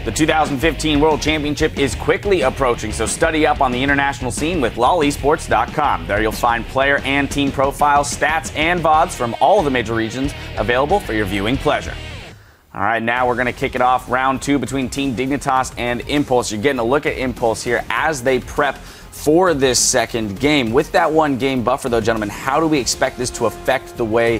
The 2015 World Championship is quickly approaching, so study up on the international scene with lolesports.com. There you'll find player and team profiles, stats, and VODs from all of the major regions available for your viewing pleasure. All right, now we're going to kick it off round 2 between Team Dignitas and Impulse. You're getting a look at Impulse here as they prep for this second game. With that 1 game buffer, though, gentlemen, how do we expect this to affect the way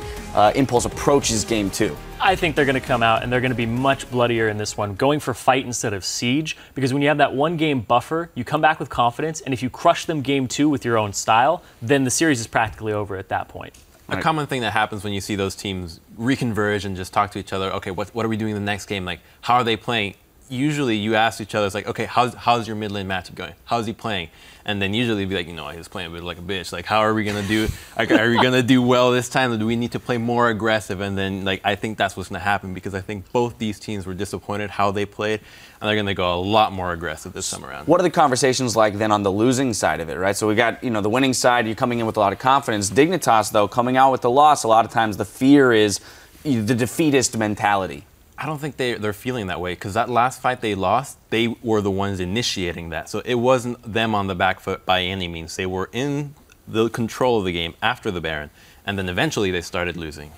Impulse approaches game 2? I think they're going to come out and they're going to be much bloodier in this one, going for fight instead of siege, because when you have that 1 game buffer, you come back with confidence, and if you crush them game 2 with your own style, then the series is practically over at that point. A common thing that happens when you see those teams reconverge and just talk to each other, okay, what are we doing in the next game? Like, how are they playing? Usually you ask each other, it's like, okay, how's your mid lane matchup going? How's he playing? And then usually you'd be like, you know, he's playing a bit like a bitch. Like, how are we going to do? Like, are we going to do well this time? Do we need to play more aggressive? And then, like, I think that's what's going to happen, because I think both these teams were disappointed how they played, and they're going to go a lot more aggressive this time around. What are the conversations like then on the losing side of it, right? So we got, you know, the winning side, you're coming in with a lot of confidence. Dignitas, though, coming out with the loss, a lot of times the fear is the defeatist mentality. I don't think they're feeling that way, because that last fight they lost, they were the ones initiating that. So it wasn't them on the back foot by any means. They were in the control of the game after the Baron, and then eventually they started losing.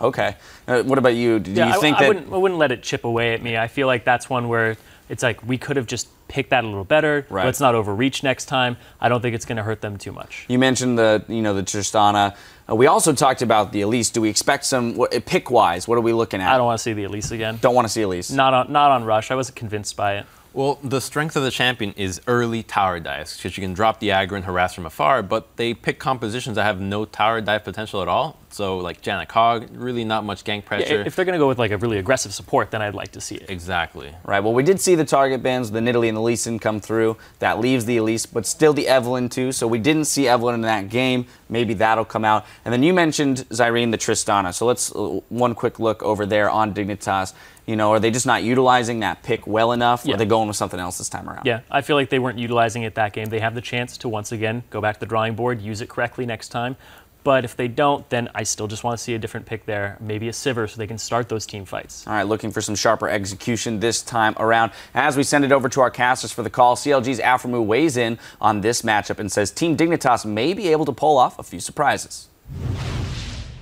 Okay. What about you? Do you think that... I wouldn't let it chip away at me. I feel like that's one where it's like we could have just picked that a little better. Right. Let's not overreach next time. I don't think it's going to hurt them too much. You mentioned the Tristana. We also talked about the Elise. Do we expect some pick-wise? What are we looking at? I don't want to see the Elise again. Don't want to see Elise. Not on Rush. I wasn't convinced by it. Well, the strength of the champion is early tower dives, because you can drop the aggro and harass from afar, but they pick compositions that have no tower dive potential at all. So, like Janet Cog, really not much gank pressure. Yeah, if they're going to go with like a really aggressive support, then I'd like to see it. Exactly. Right, well, we did see the target bans, the Nidalee and the Lee Sin come through. That leaves the Elise, but still the Evelynn too. So we didn't see Evelynn in that game. Maybe that'll come out. And then you mentioned, Zyrene, the Tristana. So let's one quick look over there on Dignitas. You know, are they just not utilizing that pick well enough? Or are they going with something else this time around? Yeah, I feel like they weren't utilizing it that game. They have the chance to once again go back to the drawing board, use it correctly next time. But if they don't, then I still just want to see a different pick there. Maybe a Sivir so they can start those team fights. All right, looking for some sharper execution this time around. As we send it over to our casters for the call, CLG's Alframu weighs in on this matchup and says Team Dignitas may be able to pull off a few surprises.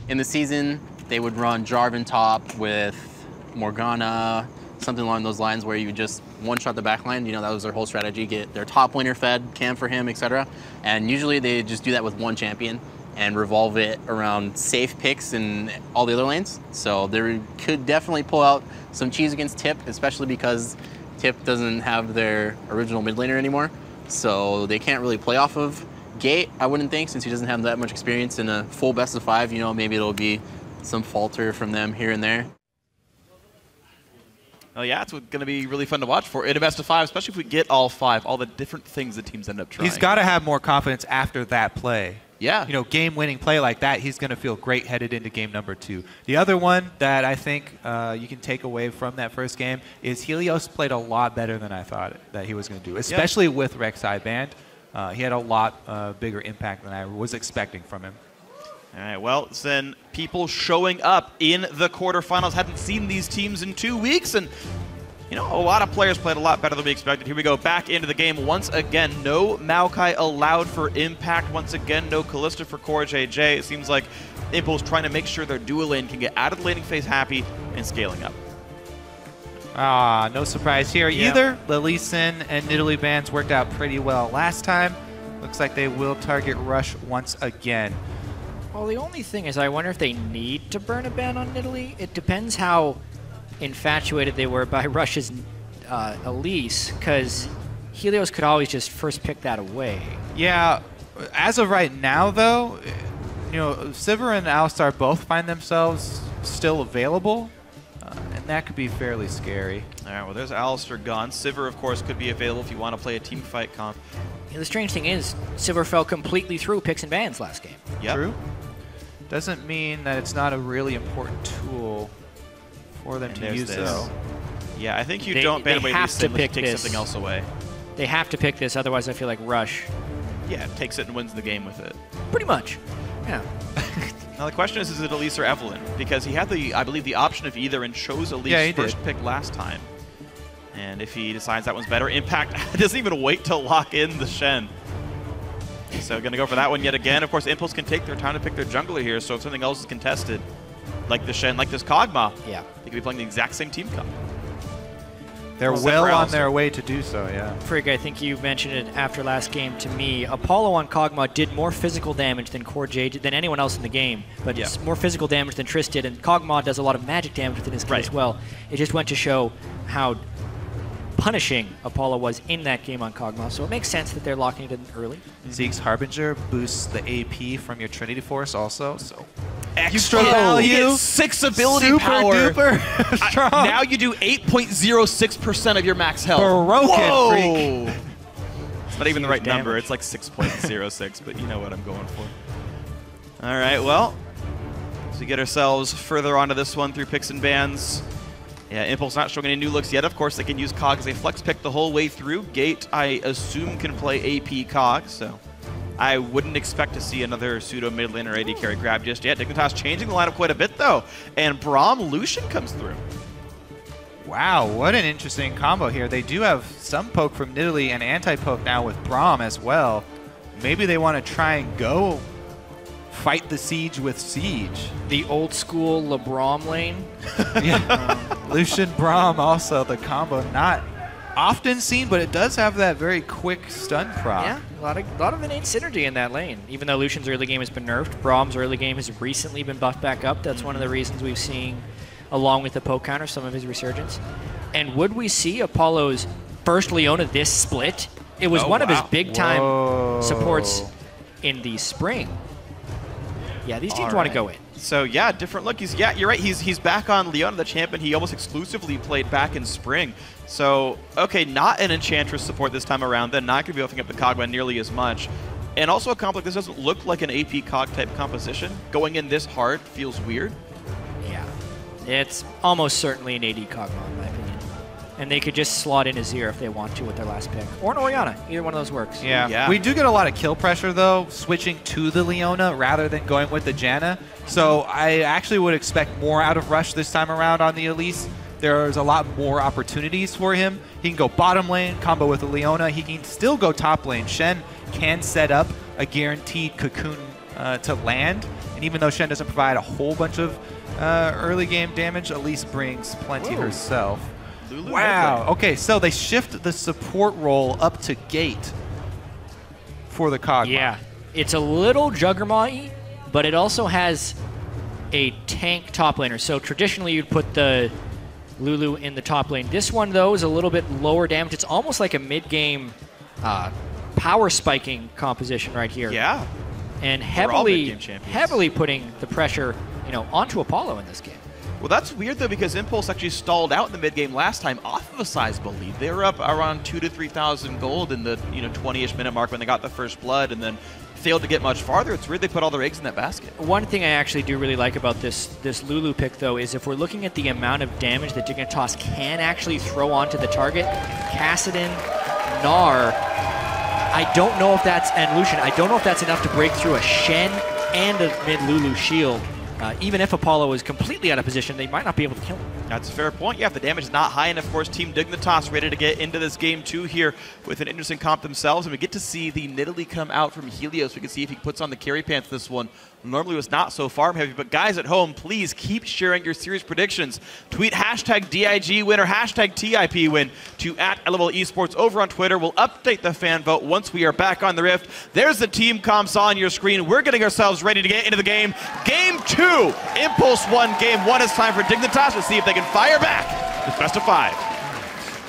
In the season, they would run Jarvan top with Morgana, something along those lines where you just one-shot the backline. You know, that was their whole strategy, get their top laner fed, cam for him, etc. And usually they just do that with one champion and revolve it around safe picks in all the other lanes. So they could definitely pull out some cheese against Tip, especially because Tip doesn't have their original mid laner anymore. So they can't really play off of Gate, I wouldn't think, since he doesn't have that much experience in a full best of 5. You know, maybe it'll be some falter from them here and there. Oh yeah, it's going to be really fun to watch for in a best of 5, especially if we get all 5, all the different things that teams end up trying. He's got to have more confidence after that play. Yeah. You know, game-winning play like that, he's going to feel great headed into game number 2. The other one that I think you can take away from that first game is Helios played a lot better than I thought that he was going to do, especially with Rek'Sai banned. He had a lot bigger impact than I was expecting from him. All right, well, then people showing up in the quarterfinals. Hadn't seen these teams in 2 weeks, and you know, a lot of players played a lot better than we expected. Here we go, back into the game once again. No Maokai allowed for impact. Once again, no Kalista for Core JJ. It seems like Impulse trying to make sure their dual lane can get out of the laning phase happy and scaling up. No surprise here either. The Lee Sin and Nidalee bans worked out pretty well last time. Looks like they will target Rush once again. Well, the only thing is I wonder if they need to burn a ban on Nidalee. It depends how infatuated they were by Rush's Elise, because Helios could always just first pick that away. Yeah, as of right now, though, you know, Sivir and Alistar both find themselves still available, and that could be fairly scary. All right, well, there's Alistar gone. Sivir, of course, could be available if you want to play a team fight comp. You know, the strange thing is, Sivir fell completely through picks and bans last game. Yep. True. Doesn't mean that it's not a really important tool for them to use, though. Yeah, I think you don't ban away these things, take this. something else away. They have to pick this, otherwise I feel like Rush. Yeah, takes it and wins the game with it. Pretty much, yeah. Now the question is it Elise or Evelynn? Because he had the, I believe, the option of either and chose Elise first pick last time. And if he decides that one's better, Impact doesn't even wait to lock in the Shen. So going to go for that one yet again. Of course, Impulse can take their time to pick their jungler here, so if something else is contested, like the Shen, like this Kog'Maw, Yeah. they could be playing the exact same team comp. They're well on their way to do so, yeah. Frick, I think you mentioned it after last game to me. Apollo on Kog'Maw did more physical damage than Core J did, than anyone else in the game, but it's more physical damage than Triss did, and Kog'Maw does a lot of magic damage within his kit as well. It just went to show how punishing Apollo was in that game on Kog'Maw, so it makes sense that they're locking it in early. Zeke's Harbinger boosts the AP from your Trinity Force also, so Extra value. You get 6 ability super power. duper strong. Now you do 8.06% of your max health. Broken, freak. It's not even the right number. damage. It's like 6.06, but you know what I'm going for. All right, well, so we get ourselves further onto this one through picks and bans. Yeah, Impulse not showing any new looks yet. Of course, they can use Cog as a flex pick the whole way through. Gate, I assume, can play AP Cog, so I wouldn't expect to see another pseudo mid lane or AD carry grab just yet. Dignitas changing the lineup quite a bit, though, and Braum Lucian comes through. Wow, what an interesting combo here. They do have some poke from Nidalee and anti-poke now with Braum as well. Maybe they want to try and go fight the siege with Siege. The old school LeBron lane. Lucian Braum also, the combo not often seen, but it does have that very quick stun proc. Yeah, a lot of innate synergy in that lane. Even though Lucian's early game has been nerfed, Braum's early game has recently been buffed back up. That's one of the reasons we've seen, along with the poke counter, some of his resurgence. And would we see Apollo's first Leona this split? It was one of his big-time supports in the spring. Yeah, these teams want to go in. So yeah, different look. You're right. He's back on Leona, the champion he almost exclusively played back in spring. So okay, not an Enchantress support this time around. Then not going to be opening up the Kog'Maw nearly as much. And also a comp like this doesn't look like an AP Cog type composition. Going in this hard feels weird. Yeah, it's almost certainly an AD Kog'Maw in my opinion. And they could just slot in Azir if they want to with their last pick. Or an Orianna. Either one of those works. Yeah. We do get a lot of kill pressure, though, switching to the Leona rather than going with the Janna. So I actually would expect more out of Rush this time around on the Elise. There's a lot more opportunities for him. He can go bottom lane, combo with the Leona. He can still go top lane. Shen can set up a guaranteed cocoon to land. And even though Shen doesn't provide a whole bunch of early game damage, Elise brings plenty herself. Lulu, wow. Okay, so they shift the support role up to Gate for the Kog'Maw. Yeah, it's a little Juggernaut-y, but it also has a tank top laner. So traditionally you'd put the Lulu in the top lane. This one, though, is a little bit lower damage. It's almost like a mid-game power spiking composition right here. Yeah. And heavily putting the pressure, onto Apollo in this game. Well, that's weird, though, because Impulse actually stalled out in the mid-game last time off of a sizable lead. They were up around 2,000 to 3,000 gold in the 20-ish minute mark when they got the first blood, and then failed to get much farther. It's weird they put all their eggs in that basket. One thing I actually do really like about this Lulu pick, though, is if we're looking at the amount of damage that Dignitas can actually throw onto the target, Kassadin, Gnar, I don't know if that's, and Lucian, I don't know if that's enough to break through a Shen and a mid-Lulu shield. Even if Apollo is completely out of position, they might not be able to kill him. That's a fair point. Yeah, if the damage is not high, and of course, Team Dignitas ready to get into this game too here with an interesting comp themselves, and we get to see the Nidalee come out from Helios. We can see if he puts on the carry pants this one. Normally was not so farm heavy, but guys at home, please keep sharing your series predictions. Tweet hashtag DIG win or hashtag TIP win to @level esports over on Twitter. We'll update the fan vote once we are back on the Rift. There's the team comps on your screen. We're getting ourselves ready to get into the game. Game 2, Impulse 1, Game 1. It's time for Dignitas to see if they can fire back with best of 5.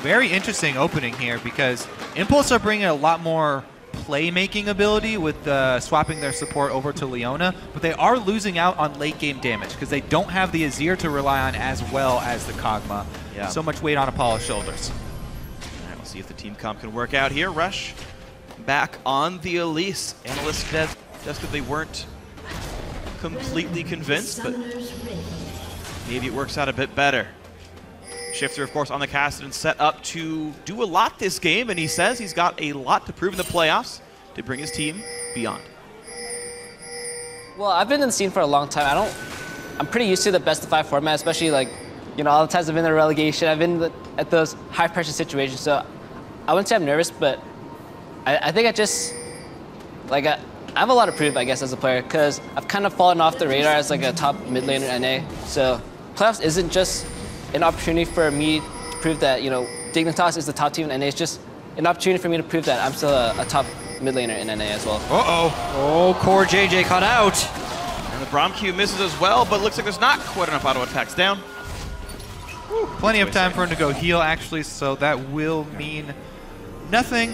Very interesting opening here because Impulse are bringing a lot more playmaking ability with swapping their support over to Leona, but they are losing out on late game damage because they don't have the Azir to rely on as well as the Kog'Maw. Yeah. So much weight on Apollo's shoulders. All right, we'll see if the team comp can work out here. Rush back on the Elise. Analysts said just that they weren't completely convinced, but maybe it works out a bit better. Shifter, of course, on the Kassadin, set up to do a lot this game, and he says he's got a lot to prove in the playoffs to bring his team beyond. Well, I've been in the scene for a long time. I'm pretty used to the best of 5 format, especially like You know, all the times I've been in a relegation, I've been at those high-pressure situations. So I wouldn't say I'm nervous, but I think I just, like, I have a lot to prove, I guess, as a player, because I've kind of fallen off the radar as like a top mid laner in NA. So playoffs isn't just an opportunity for me to prove that, you know, Dignitas is the top team in NA. It's just an opportunity for me to prove that I'm still a top mid laner in NA as well. Uh-oh. Oh, Core JJ caught out. And the Braum Q misses as well, but looks like there's not quite enough auto attacks down. Plenty of time for him to go heal, actually, so that will mean nothing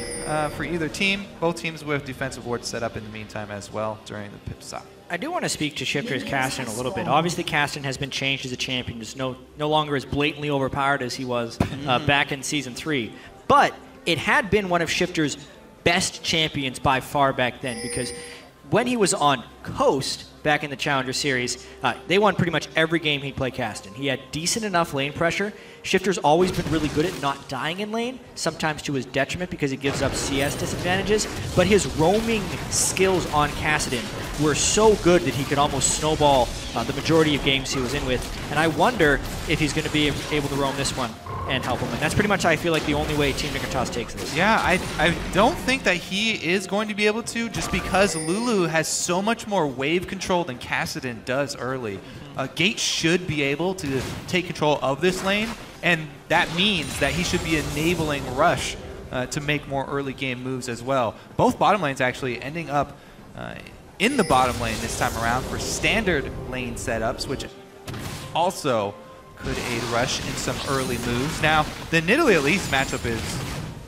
for either team. Both teams with defensive wards set up in the meantime as well during the pip stop. I do want to speak to Shifter's Caston a little bit. Obviously, Caston has been changed as a champion. Just no longer as blatantly overpowered as he was back in Season 3. But it had been one of Shifter's best champions by far back then, because when he was on Coast back in the Challenger Series, they won pretty much every game he played Caston. He had decent enough lane pressure. Shifter's always been really good at not dying in lane, sometimes to his detriment because he gives up CS disadvantages, but his roaming skills on Kassadin were so good that he could almost snowball the majority of games he was in with, and I wonder if he's going to be able to roam this one and help him, and that's pretty much, I feel like, the only way Team Dignitas takes this. Yeah, I don't think that he is going to be able to, just because Lulu has so much more wave control than Kassadin does early. Gate should be able to take control of this lane, and that means that he should be enabling Rush to make more early game moves as well. Both bottom lanes actually ending up in the bottom lane this time around for standard lane setups, which also could aid Rush in some early moves. Now, the Nidalee Elise matchup is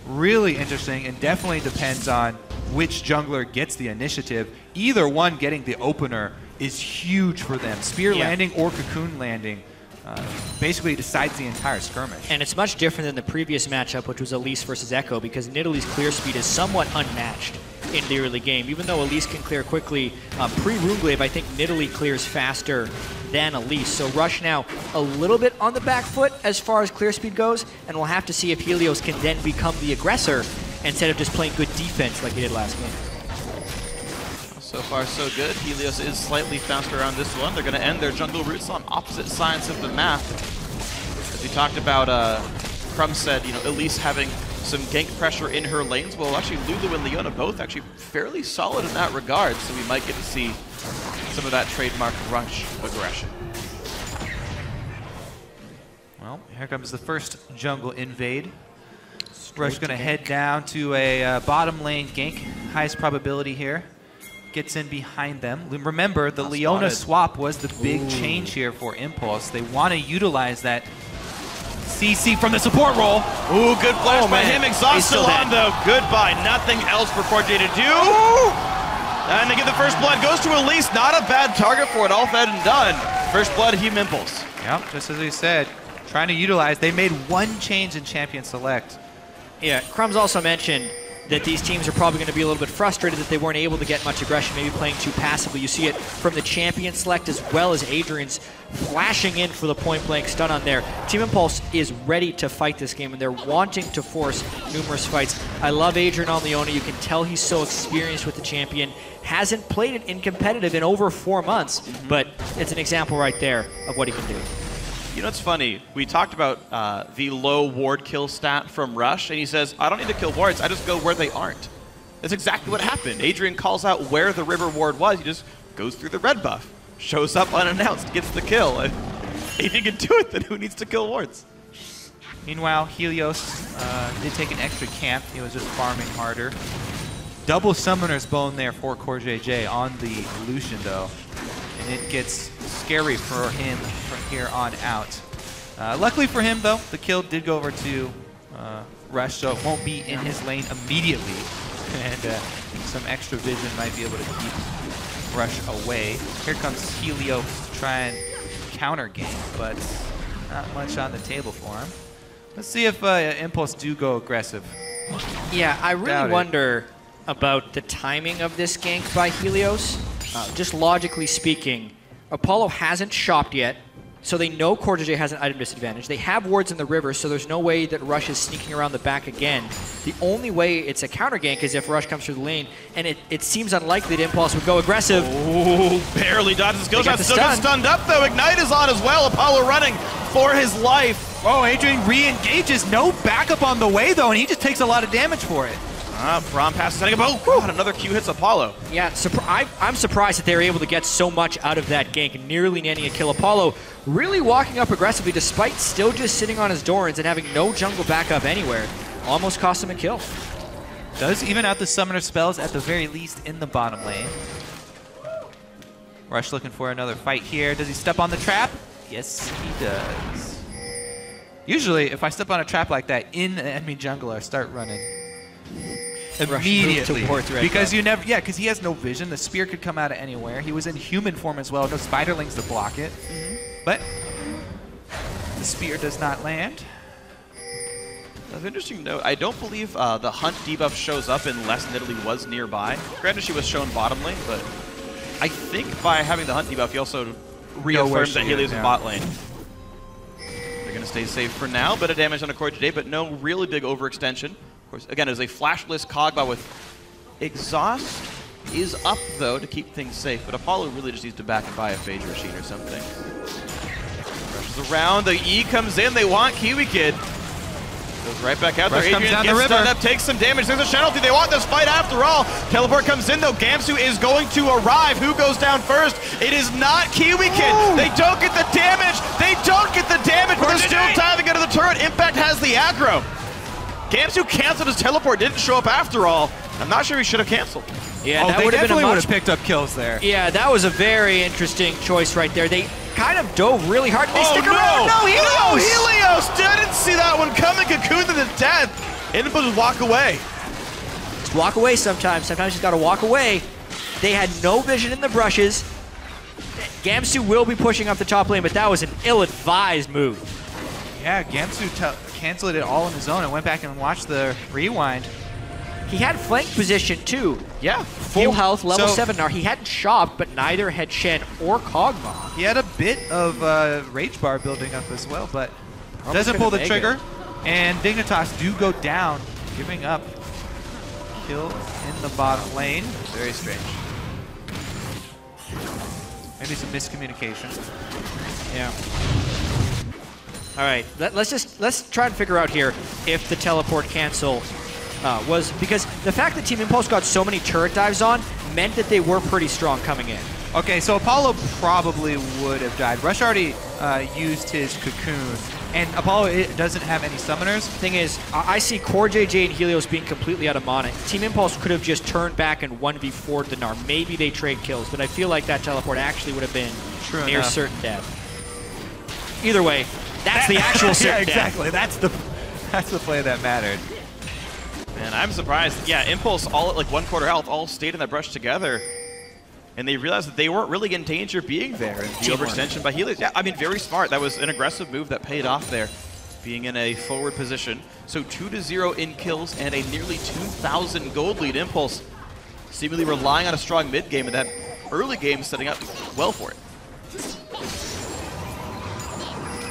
really interesting and definitely depends on which jungler gets the initiative. Either one getting the opener is huge for them. Spear landing or Cocoon landing basically decides the entire skirmish. And it's much different than the previous matchup, which was Elise versus Echo, because Nidalee's clear speed is somewhat unmatched in the early game. Even though Elise can clear quickly, pre-Runeglaive, I think Nidalee clears faster than Elise. So Rush now a little bit on the back foot as far as clear speed goes, and we'll have to see if Helios can then become the aggressor instead of just playing good defense like he did last game. So far, so good. Helios is slightly faster on this one. They're going to end their jungle routes on opposite sides of the map. As we talked about, Crumb said, you know, Elise having some gank pressure in her lanes. Well, actually, Lulu and Leona both actually fairly solid in that regard, so we might get to see some of that trademark Rush aggression. Well, here comes the first jungle invade. Rush going to head down to a bottom lane gank. Highest probability here. Gets in behind them. Remember, the Leona swap was the big change here for Impulse. They want to utilize that CC from the support role. Ooh, good flash by him. Exhaust still on, though. Goodbye. Nothing else for Core J to do. And they get the first blood. Goes to Elise. Not a bad target for it. All said and done. First blood, Team Impulse. Yep, just as we said. Trying to utilize. They made one change in Champion Select. Yeah, Crumbs also mentioned that these teams are probably going to be a little bit frustrated that they weren't able to get much aggression, maybe playing too passively. You see it from the Champion Select as well as Adrian's flashing in for the point-blank stun on there. Team Impulse is ready to fight this game, and they're wanting to force numerous fights. I love Adrian on Leona. You can tell he's so experienced with the champion. Hasn't played it in competitive in over 4 months, but it's an example right there of what he can do. You know, it's funny. We talked about the low ward kill stat from Rush, and he says, I don't need to kill wards, I just go where they aren't. That's exactly what happened. Adrian calls out where the river ward was. He just goes through the red buff, shows up unannounced, gets the kill. And Adrian can do it, then who needs to kill wards? Meanwhile, Helios did take an extra camp. He was just farming harder. Double Summoner's Bone there for Core JJ on the Lucian, though. And it gets scary for him from here on out. Luckily for him, though, the kill did go over to Rush, so it won't be in his lane immediately. And some extra vision might be able to keep Rush away. Here comes Helios to try and counter game, but not much on the table for him. Let's see if Impulse do go aggressive. Yeah, I really wonder about the timing of this gank by Helios. Just logically speaking, Apollo hasn't shopped yet. so they know CoreJJ has an item disadvantage. They have wards in the river, so there's no way that Rush is sneaking around the back again. The only way it's a counter gank is if Rush comes through the lane, and it seems unlikely that Impulse would go aggressive. Oh, barely dodges the skill shot. Still gets stunned up, though. Ignite is on as well. Apollo running for his life. Oh, Adrian re-engages. No backup on the way, though, and he just takes a lot of damage for it. Braum passes setting up. Oh, God, another Q hits Apollo. Yeah, I'm surprised that they were able to get so much out of that gank, nearly nanning a kill. Apollo really walking up aggressively despite still just sitting on his Dorans and having no jungle backup anywhere. Almost cost him a kill. Does even out the summoner spells at the very least in the bottom lane. Rush looking for another fight here. Does he step on the trap? Yes, he does. Usually, if I step on a trap like that in an enemy jungle, I start running immediately, because you never, because he has no vision. The spear could come out of anywhere. He was in human form as well. No spiderlings to block it, but the spear does not land. That's interesting note. I don't believe the Hunt debuff shows up unless Nidalee was nearby. Granted, she was shown bottom lane, but I think by having the Hunt debuff, he also reaffirms that Helios in bot lane. They're going to stay safe for now. Bit of damage on a CoreJJ, but no really big overextension. Of course, again, as a flashless Kog'Maw with exhaust is up, though, to keep things safe. But Apollo really just needs to back and buy a Phage machine or something. Rushes around. The E comes in. They want Kiwi Kid. Goes right back out there. Adrian gets stunned up, takes some damage. There's a penalty. They want this fight after all. Teleport comes in, though. Gamsu is going to arrive. Who goes down first? It is not Kiwi Kid. Ooh. They don't get the damage. They don't get the damage, but there's still time to get to the turret. Impact has the aggro. Gamsu canceled his teleport, didn't show up after all. I'm not sure he should have canceled. Yeah, that would have picked up kills there. Yeah, that was a very interesting choice right there. They kind of dove really hard. They stick around. No, Helios! Helios! Didn't see that one coming. Cocoon to the death. Ended up just walk away. Just walk away sometimes. Sometimes you got to walk away. They had no vision in the brushes. Gamsu will be pushing up the top lane, but that was an ill-advised move. Yeah, Gamsu canceled it all on his own and went back and watched the rewind. He had flank position too. Yeah. Full health, level 7 Gnar. He hadn't shopped, but neither had Shen or Kog'Maw. He had a bit of Rage Bar building up as well, but doesn't pull the trigger. And Dignitas do go down, giving up kill in the bottom lane. Very strange. Maybe some miscommunication. Yeah. All right, let's try and figure out here if the teleport cancel was because the fact that Team Impulse got so many turret dives on meant that they were pretty strong coming in. Okay, so Apollo probably would have died. Rush already used his cocoon, and Apollo doesn't have any summoners. Thing is, I see CoreJJ and Helios being completely out of mana. Team Impulse could have just turned back and 1v4'd the Gnar. Maybe they trade kills, but I feel like that teleport actually would have been near certain death. Either way, that's the actual certain death. Exactly. That's the play that mattered. Man, I'm surprised. Yeah, Impulse all at like 1/4 health, all stayed in that brush together. And they realized that they weren't really in danger of being there. And the overextension by Helios. Yeah, I mean, very smart. That was an aggressive move that paid off there, being in a forward position. So 2-0 in kills and a nearly 2,000 gold lead. Impulse seemingly relying on a strong mid game, and that early game setting up well for it.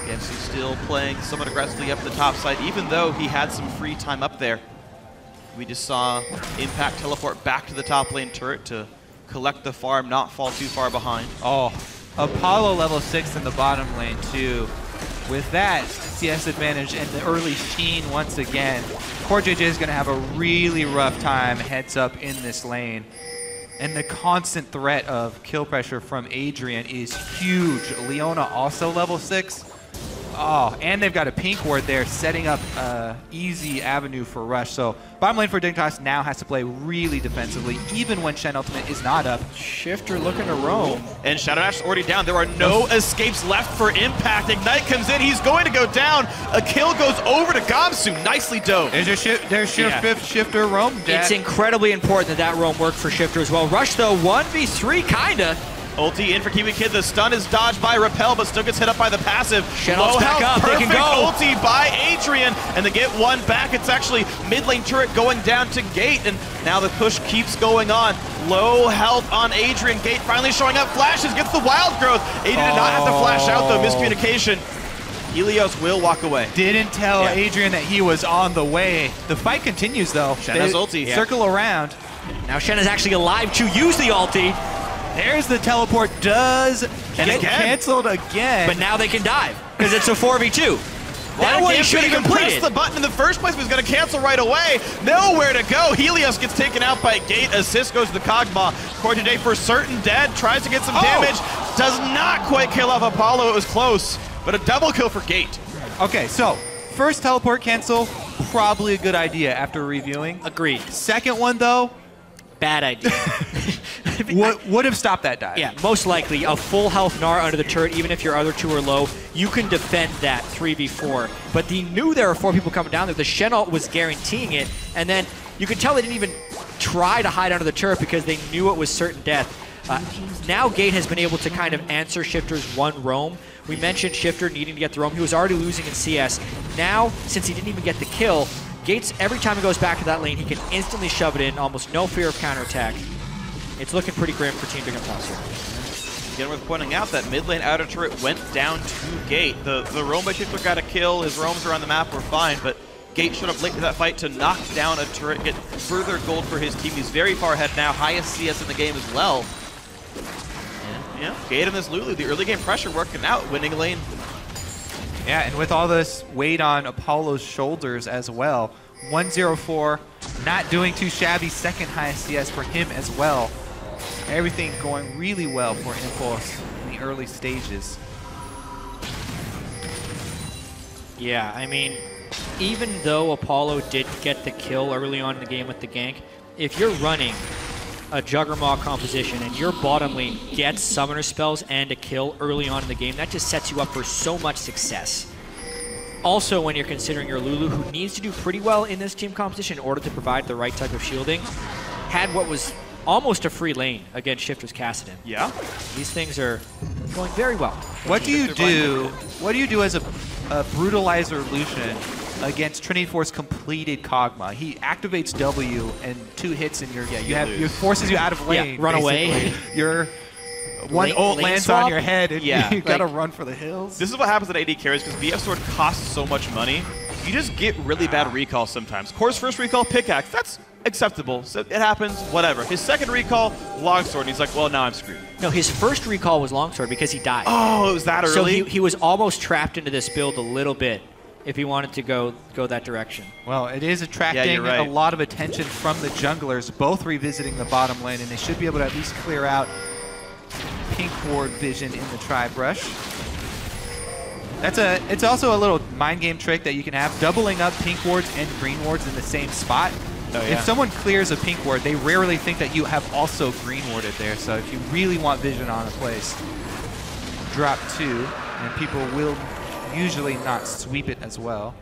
Gamsu still playing somewhat aggressively up the top side, even though he had some free time up there. We just saw Impact teleport back to the top lane turret to collect the farm, not fall too far behind. Oh, Apollo level 6 in the bottom lane too. With that CS advantage and the early sheen once again, CoreJJ is going to have a really rough time heads up in this lane. And the constant threat of kill pressure from Adrian is huge. Leona also level 6. Oh, and they've got a pink ward there, setting up easy avenue for Rush. So bottom lane for Dignitas now has to play really defensively, even when Shen Ultimate is not up. Shifter looking to roam. And Shadow Dash is already down. There are no escapes left for Impact. Ignite comes in. He's going to go down. A kill goes over to Gamsu. Nicely done. There's your fifth Shifter roam. It's incredibly important that roam worked for Shifter as well. Rush, though, 1v3, kinda. Ulti in for Kiwi Kid. The stun is dodged by Repel, but still gets hit up by the passive. Shen's back up. They can go. ulti by Adrian, and they get one back. It's actually mid lane turret going down to Gate, and now the push keeps going on. Low health on Adrian. Gate finally showing up, flashes, gets the wild growth. Adrian did not have to flash out though, miscommunication. Helios will walk away. Didn't tell Adrian that he was on the way. The fight continues though. Shenna's ulti. Circle around. Now Shenna's actually alive to use the ulti. There's the teleport, does get canceled again. But now they can dive, because it's a 4v2. That one he should have completed. Pressed the button in the first place, but he's going to cancel right away. Nowhere to go. Helios gets taken out by Gate. Assist goes to the Kog'Maw. Quarterfinals for certain dead. Tries to get some damage. Does not quite kill off Apollo. It was close, but a double kill for Gate. Okay, so first teleport cancel, probably a good idea after reviewing. Agreed. Second one though, bad idea. would have stopped that dive. Yeah, most likely. A full health Gnar under the turret, even if your other two are low, you can defend that 3v4. But he knew there were 4 people coming down there. The Shen ult was guaranteeing it, and then you could tell they didn't even try to hide under the turret because they knew it was certain death. Now Gate has been able to kind of answer Shifter's one roam. We mentioned Shifter needing to get the roam. He was already losing in CS. Now, since he didn't even get the kill, Gates, every time he goes back to that lane, he can instantly shove it in, almost no fear of counterattack. It's looking pretty grim for Team Dignitas here. Again, worth pointing out that mid lane outer turret went down to Gate. The roam by Shifter got a kill. His roams around the map were fine, but Gate showed up late to that fight to knock down a turret, get further gold for his team. He's very far ahead now, highest CS in the game as well. And yeah, Gate and this Lulu, the early game pressure working out, winning lane. Yeah, and with all this weight on Apollo's shoulders as well, 104, not doing too shabby, second highest CS for him as well. Everything going really well for Impulse in the early stages. Yeah, I mean, even though Apollo did get the kill early on in the game with the gank, if you're running a Juggernaut composition and your bottom lane gets summoner spells and a kill early on in the game, that just sets you up for so much success. Also, when you're considering your Lulu, who needs to do pretty well in this team composition in order to provide the right type of shielding, had what was almost a free lane against Shifter's Kassadin. Yeah. These things are going very well. What do you do? What do you do as a brutalizer Lucian against Trinity Force completed Kog'Maw? He activates W and 2 hits and you forces you out of lane. Yeah, run away. You're one ult lands swap? on your head and you gotta like, run for the hills. This is what happens at AD carries because BF Sword costs so much money. You just get really bad recalls sometimes. Core's first recall, pickaxe, that's acceptable. So it happens, whatever. His second recall, longsword, and he's like, well, now I'm screwed. No, his first recall was longsword because he died. Oh, it was that early? So he was almost trapped into this build a little bit if he wanted to go that direction. Well, it is attracting a lot of attention from the junglers, both revisiting the bottom lane, and they should be able to at least clear out pink ward vision in the tri-brush. It's also a little mind game trick that you can have, doubling up pink wards and green wards in the same spot. Oh, yeah. If someone clears a pink ward, they rarely think that you have also green warded there. So if you really want vision on a place, drop 2, and people will usually not sweep it as well.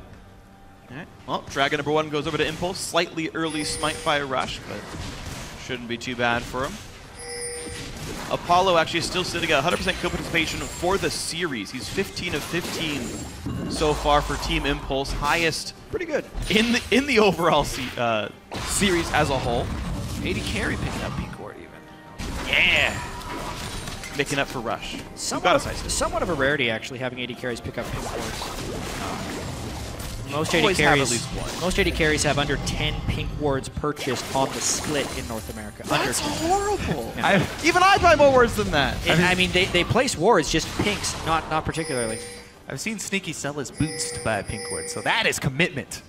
All right. Well, Dragon number 1 goes over to Impulse. Slightly early smite by Rush, but shouldn't be too bad for him. Apollo actually still sitting at 100% kill participation for the series. He's 15 of 15 so far for Team Impulse, highest, pretty good, in the overall series as a whole. 80 carry picking up pink ward even. Yeah, making up for Rush. Somewhat of a rarity actually having 80 carries pick up pink wards. Most AD carries have under 10 pink wards purchased on the split in North America. That's horrible. Yeah. Even I buy more wards than that. I mean, they place wards, just pinks, not particularly. I've seen Sneaky sell his boots to buy a pink ward, so that is commitment.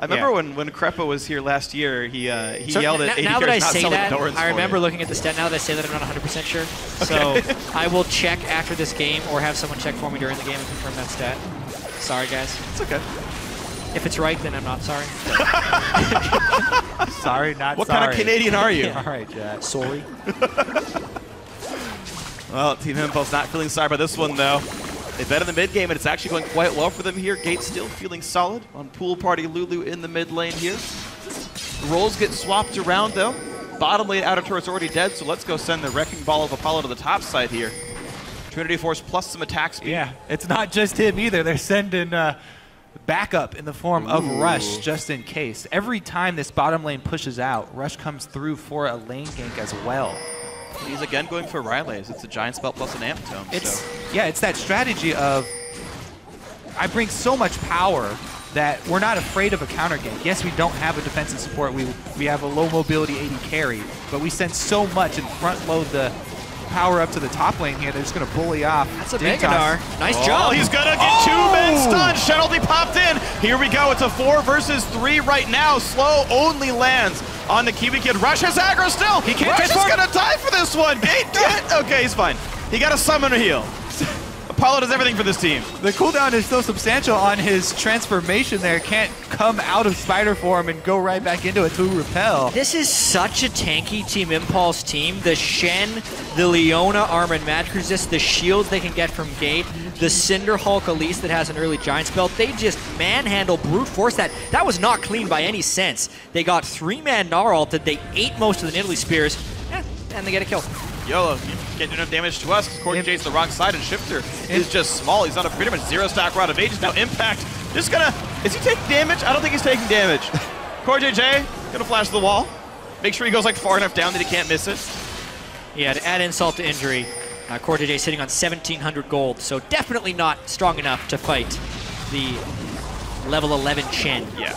I remember when Krepa was here last year, he yelled at AD now that I say that, I remember you. looking at the stat. Now that I say that, I'm not 100% sure. Okay. So I will check after this game or have someone check for me during the game and confirm that stat. Sorry, guys. It's okay. If it's right, then I'm not sorry. Sorry, not what sorry. What kind of Canadian are you? All right, Jack. Sorry. Well, Team Impulse not feeling sorry about this one, though. They bet in the mid game, and it's actually going quite well for them here. Gate still feeling solid on Pool Party Lulu in the mid lane here. The roles get swapped around, though. Bottom lane outer turret's already dead, so let's go send the Wrecking Ball of Apollo to the top side here. Trinity Force plus some attack speed. Yeah, it's not just him either. They're sending backup in the form of Rush, just in case. Every time this bottom lane pushes out, Rush comes through for a lane gank as well. He's again going for Rileys. It's a giant spell plus an amp tome. Yeah, it's that strategy of I bring so much power that we're not afraid of a counter gank. Yes, we don't have a defensive support. We have a low mobility AD carry, but we send so much and front load the power up to the top lane here. They're just going to bully off. That's a Dignitas. Nice job. He's going to get 2 men stunned. Shenalty popped in. Here we go. It's a 4 versus 3 right now. Slow only lands on the Kiwi Kid. Rush has aggro still. He can't Rush is going to die for this one. Gate did it. Okay, he's fine. He got a summoner heal. Apollo does everything for this team. The cooldown is still substantial on his transformation there. Can't come out of spider form and go right back into it to repel. This is such a tanky Team Impulse team. The Shen, the Leona Armored Magic Resist, the shields they can get from Gate, the Cinder Hulk Elise that has an early giant spell. They just manhandle, brute force that. That was not clean by any sense. They got 3-man Gnar ulted, they ate most of the Nidalee Spears, and they get a kill. YOLO, you can't do enough damage to us. QuarterJ's the wrong side, and Shifter is just small. He's not a pretty much 0-stack Rod of Ages. Now Impact just gonna, is he taking damage? I don't think he's taking damage. QuarterJ gonna flash the wall. Make sure he goes like far enough down that he can't miss it. Yeah, to add insult to injury, QuarterJ sitting on 1,700 gold, so definitely not strong enough to fight the level 11 Shen. Yeah.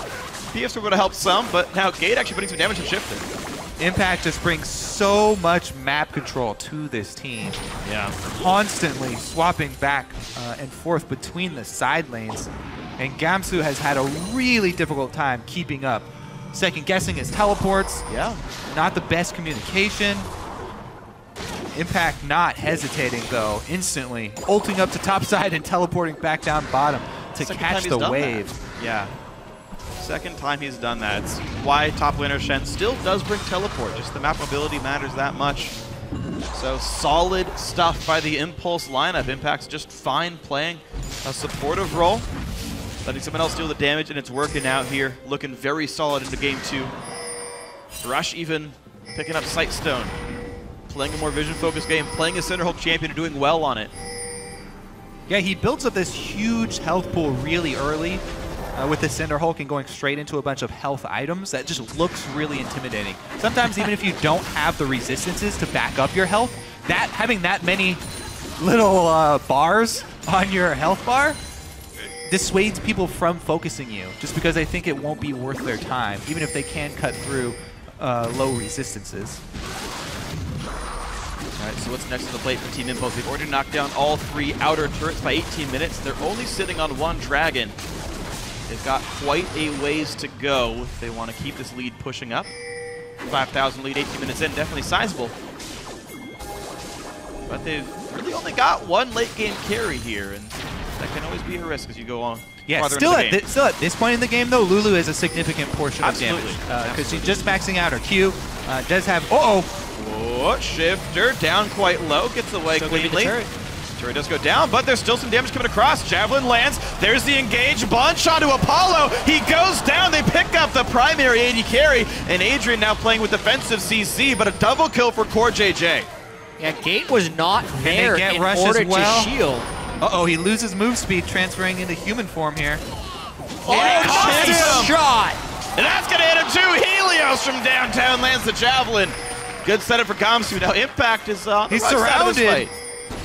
PS would have helped some, but now Gate actually putting some damage on Shifter. Impact just brings so much map control to this team. Yeah. Constantly swapping back and forth between the side lanes. And Gamsu has had a really difficult time keeping up. Second guessing his teleports. Yeah. Not the best communication. Impact not hesitating though, instantly ulting up to top side and teleporting back down bottom to catch the wave. Yeah. Second time he's done that. It's why top laner Shen still does bring teleport. Just the map mobility matters that much. So solid stuff by the Impulse lineup. Impact's just fine playing a supportive role. Letting someone else deal the damage, and it's working out here. Looking very solid into game 2. Rush even picking up Sightstone. Playing a more vision-focused game. Playing a Cinderhulk champion and doing well on it. Yeah, he builds up this huge health pool really early. With the Cinder Hulk and going straight into a bunch of health items, that just looks really intimidating. Sometimes even if you don't have the resistances to back up your health, having that many little bars on your health bar dissuades people from focusing you, just because they think it won't be worth their time, even if they can cut through low resistances. All right, so what's next on the plate for Team Impulse? They've already knocked down all 3 outer turrets by 18 minutes. They're only sitting on 1 dragon. They've got quite a ways to go if they want to keep this lead pushing up. 5,000 lead, 18 minutes in, definitely sizable. But they've really only got 1 late game carry here, and that can always be a risk as you go on. Yeah, still at this point in the game, though, Lulu is a significant portion of damage. Because she's just maxing out her Q. Does have, Oh, Shifter down quite low, gets away cleanly. Turret does go down, but there's still some damage coming across. Javelin lands. There's the engage bunch onto Apollo. He goes down. They pick up the primary AD carry, and Adrian now playing with defensive CC, but a double kill for QuarterJ. Yeah, Gate was not there in order to shield. Uh-oh, he loses move speed, transferring into human form here. Nice shot! And that's going to hit him too. Helios from downtown lands the Javelin. Good setup for Gamsu. Now Impact is on the right side of this fight.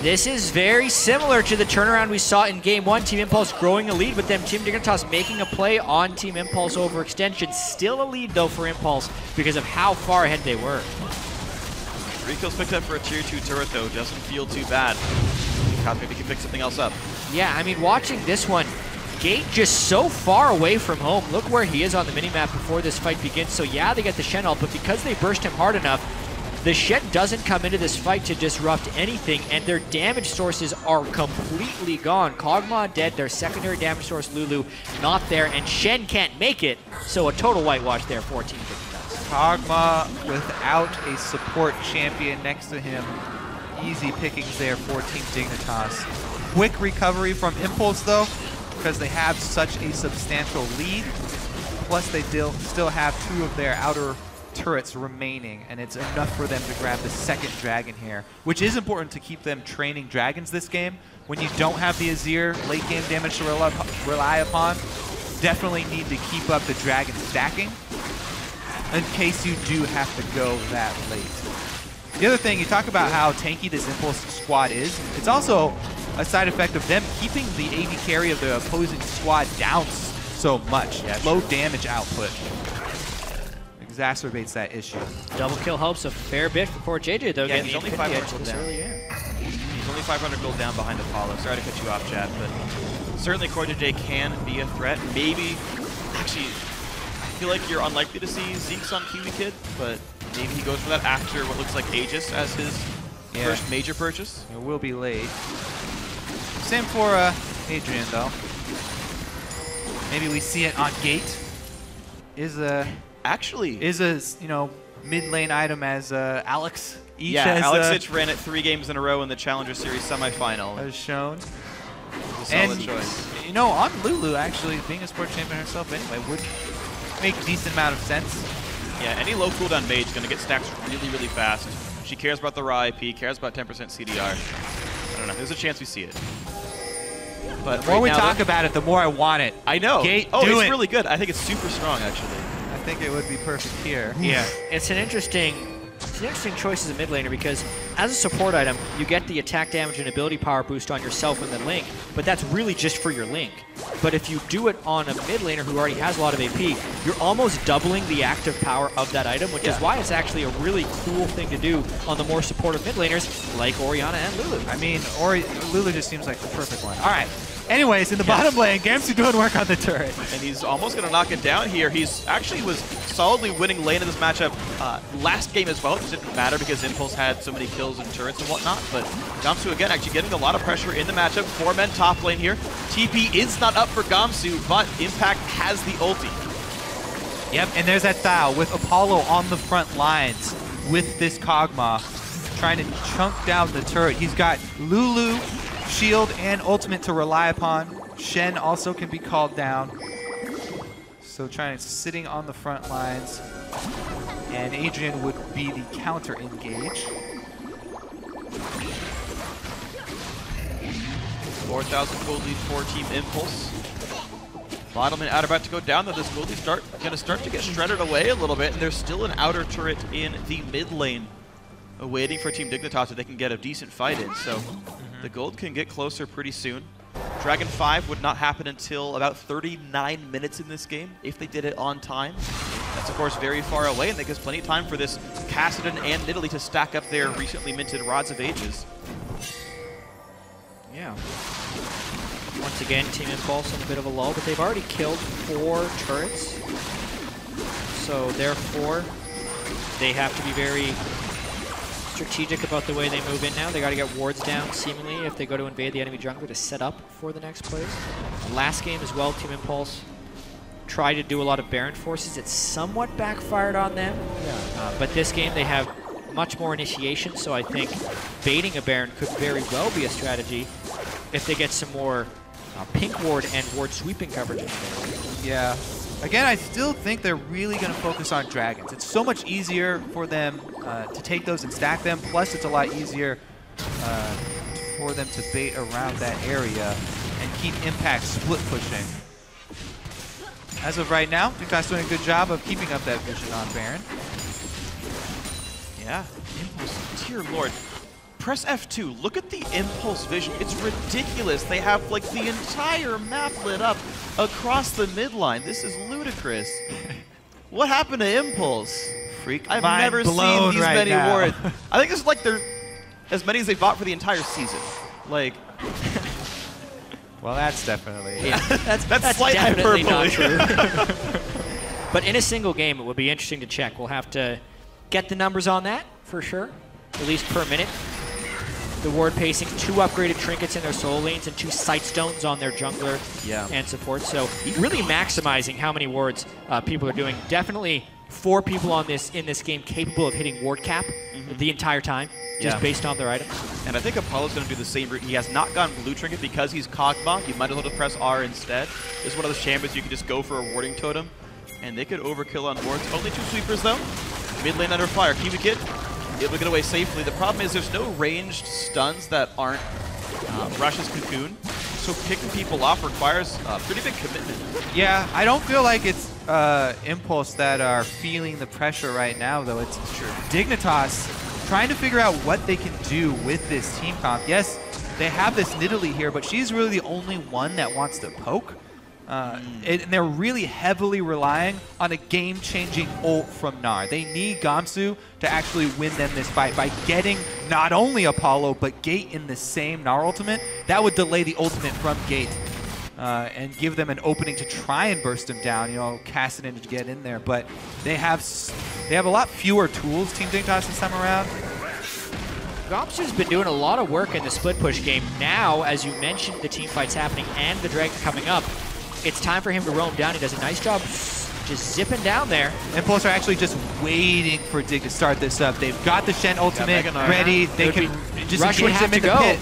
This is very similar to the turnaround we saw in Game 1. Team Impulse growing a lead, but then Team Dignitas making a play on Team Impulse overextension. Still a lead, though, for Impulse because of how far ahead they were. 3 kills picked up for a Tier 2 turret, though. Doesn't feel too bad. Maybe can pick something else up. Yeah, I mean, watching this one, Gate just so far away from home. Look where he is on the minimap before this fight begins. So yeah, they get the Shen ult, but because they burst him hard enough, the Shen doesn't come into this fight to disrupt anything, and their damage sources are completely gone. Kog'Maw dead, their secondary damage source, Lulu, not there, and Shen can't make it, so a total whitewash there for Team Dignitas. Kog'Maw without a support champion next to him. Easy pickings there for Team Dignitas. Quick recovery from Impulse, though, because they have such a substantial lead. Plus, they still have 2 of their outer turrets remaining, and it's enough for them to grab the second dragon here, which is important to keep them training dragons this game. When you don't have the Azir late game damage to rely upon, definitely need to keep up the dragon stacking in case you do have to go that late. The other thing, you talk about how tanky this Impulse squad is. It's also a side effect of them keeping the AD carry of the opposing squad down so much. Yeah, low damage output exacerbates that issue. Double kill helps a fair bit for poor JJ, though. Yeah, he's only 500 gold down. He's only 500 gold down behind Apollo. Sorry to cut you off, Chad, but certainly JJ can be a threat. Maybe, actually, I feel like you're unlikely to see Zeke's on Kiwi Kid, but maybe he goes for that after what looks like Aegis as his first major purchase. It will be late. Same for Adrian, though. Maybe we see it on Gate. Is a mid lane item as Alex. Alex ran it 3 games in a row in the Challenger Series semifinal. As shown. A solid choice. You know, on Lulu, actually, being a sports champion herself anyway, would make a decent amount of sense. Yeah, any low cooldown mage is going to get stacks really, really fast. She cares about the raw IP, cares about 10% CDR. I don't know. There's a chance we see it. But the more we talk about it, the more I want it. I know. Gate, it's really good. I think it's super strong, actually. I think it would be perfect here. Yeah, it's an interesting choice as a mid laner because as a support item, you get the attack damage and ability power boost on yourself and then Link, but that's really just for your Link. But if you do it on a mid laner who already has a lot of AP, you're almost doubling the active power of that item, which is why it's actually a really cool thing to do on the more supportive mid laners like Orianna and Lulu. I mean, Lulu just seems like the perfect one. All right. Anyways, in the bottom lane, Gamsu doing work on the turret. And he's almost going to knock it down here. He's actually was solidly winning lane in this matchup last game as well. It didn't matter because Impulse had so many kills and turrets and whatnot. But Gamsu, again, actually getting a lot of pressure in the matchup. 4 men top lane here. TP is not up for Gamsu, but Impact has the ulti. Yep, and there's that style with Apollo on the front lines with this Kog'Maw trying to chunk down the turret. He's got Lulu, shield, and ultimate to rely upon. Shen also can be called down. So sitting on the front lines. And Adrian would be the counter engage. 4,000 gold lead for Team Impulse. Bottom and outer about to go down, though this gold lead going to start to get shredded away a little bit, and there's still an outer turret in the mid lane waiting for Team Dignitas so they can get a decent fight in. So the gold can get closer pretty soon. Dragon 5 would not happen until about 39 minutes in this game if they did it on time. That's, of course, very far away, and that gives plenty of time for this Kassadin and Nidalee to stack up their recently minted Rods of Ages. Yeah. Once again, Team Impulse on a bit of a lull, but they've already killed 4 turrets. So, therefore, they have to be very strategic about the way they move in now. They got to get wards down, seemingly, if they go to invade the enemy jungler to set up for the next plays. Last game as well, Team Impulse tried to do a lot of Baron forces. It somewhat backfired on them. But this game, they have much more initiation, so I think baiting a Baron could very well be a strategy if they get some more pink ward and ward sweeping coverage. Yeah. Again, I still think they're really going to focus on dragons. It's so much easier for them to take those and stack them. Plus, it's a lot easier for them to bait around that area and keep Impact split pushing. As of right now, Dignitas doing a good job of keeping up that vision on Baron. Yeah, Impulse, dear lord. Press F2, look at the Impulse vision. It's ridiculous. They have like the entire map lit up across the midline. This is ludicrous. What happened to Impulse? I've never seen these many wards. I think this is like they're as many as they bought for the entire season. Like, well, that's definitely that's slight hyperbole. Not true. But in a single game, it would be interesting to check. We'll have to get the numbers on that for sure, at least per minute. The ward pacing, 2 upgraded trinkets in their soul lanes and 2 sight stones on their jungler and support. So really maximizing how many wards people are doing. Definitely 4 people on in this game capable of hitting ward cap the entire time, just based on their items. And I think Apollo's going to do the same route. He has not gone blue trinket because he's Kog'Maw. You might as well just press R instead. This is one of those champions you can just go for a warding totem, and they could overkill on wards. Only 2 sweepers though. Mid lane under fire. Kiwi Kid able to get away safely. The problem is there's no ranged stuns that aren't Rush's Cocoon. so picking people off requires a pretty big commitment. Yeah, I don't feel like it's Impulse that are feeling the pressure right now, though. It's Dignitas trying to figure out what they can do with this team comp. Yes, they have this Nidalee here, but she's really the only one that wants to poke. And they're really heavily relying on a game-changing ult from Gnar. They need Gamsu to actually win them this fight by getting not only Apollo, but Gate in the same Gnar ultimate. That would delay the ultimate from Gate and give them an opening to try and burst him down, you know, cast it in to get in there. But they have a lot fewer tools, Team Dignitas, this time around. Gamsu's been doing a lot of work in the split push game. Now, as you mentioned, the team fight's happening and the Dragon coming up. It's time for him to roam down. He does a nice job just zipping down there. Impulse are actually just waiting for Dig to start this up. They've got the Shen ultimate ready. They can just Rush would engage have them to in the pit.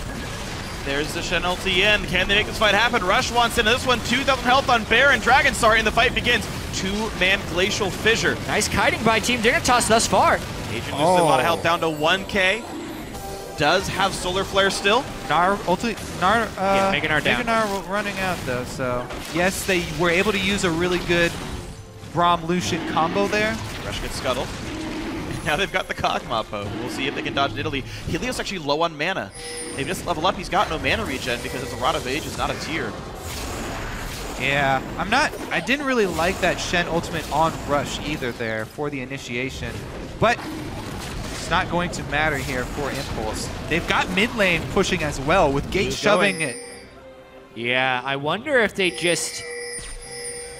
There's the Shen ulti in. Can they make this fight happen? Rush wants into this one. 2,000 health on Baron. Dragon Star, and the fight begins. Two-man Glacial Fissure. Nice kiting by Team Dignitas thus far. Agent loses a lot of health down to 1K. Does have Solar Flare still. Gnar ulti, Mega Gnar down. Mega Gnar running out though, so yes, they were able to use a really good Braum Lucian combo there. Rush gets scuttled. Now they've got the Kog'Maw poke. We'll see if they can dodge Nidalee. Helios actually low on mana. They just level up. He's got no mana regen because his Rod of Age is not a tier. Yeah, I didn't really like that Shen ultimate on Rush either there for the initiation, but it's not going to matter here for Impulse. They've got mid lane pushing as well with Gate shoving it. Yeah, I wonder if they just...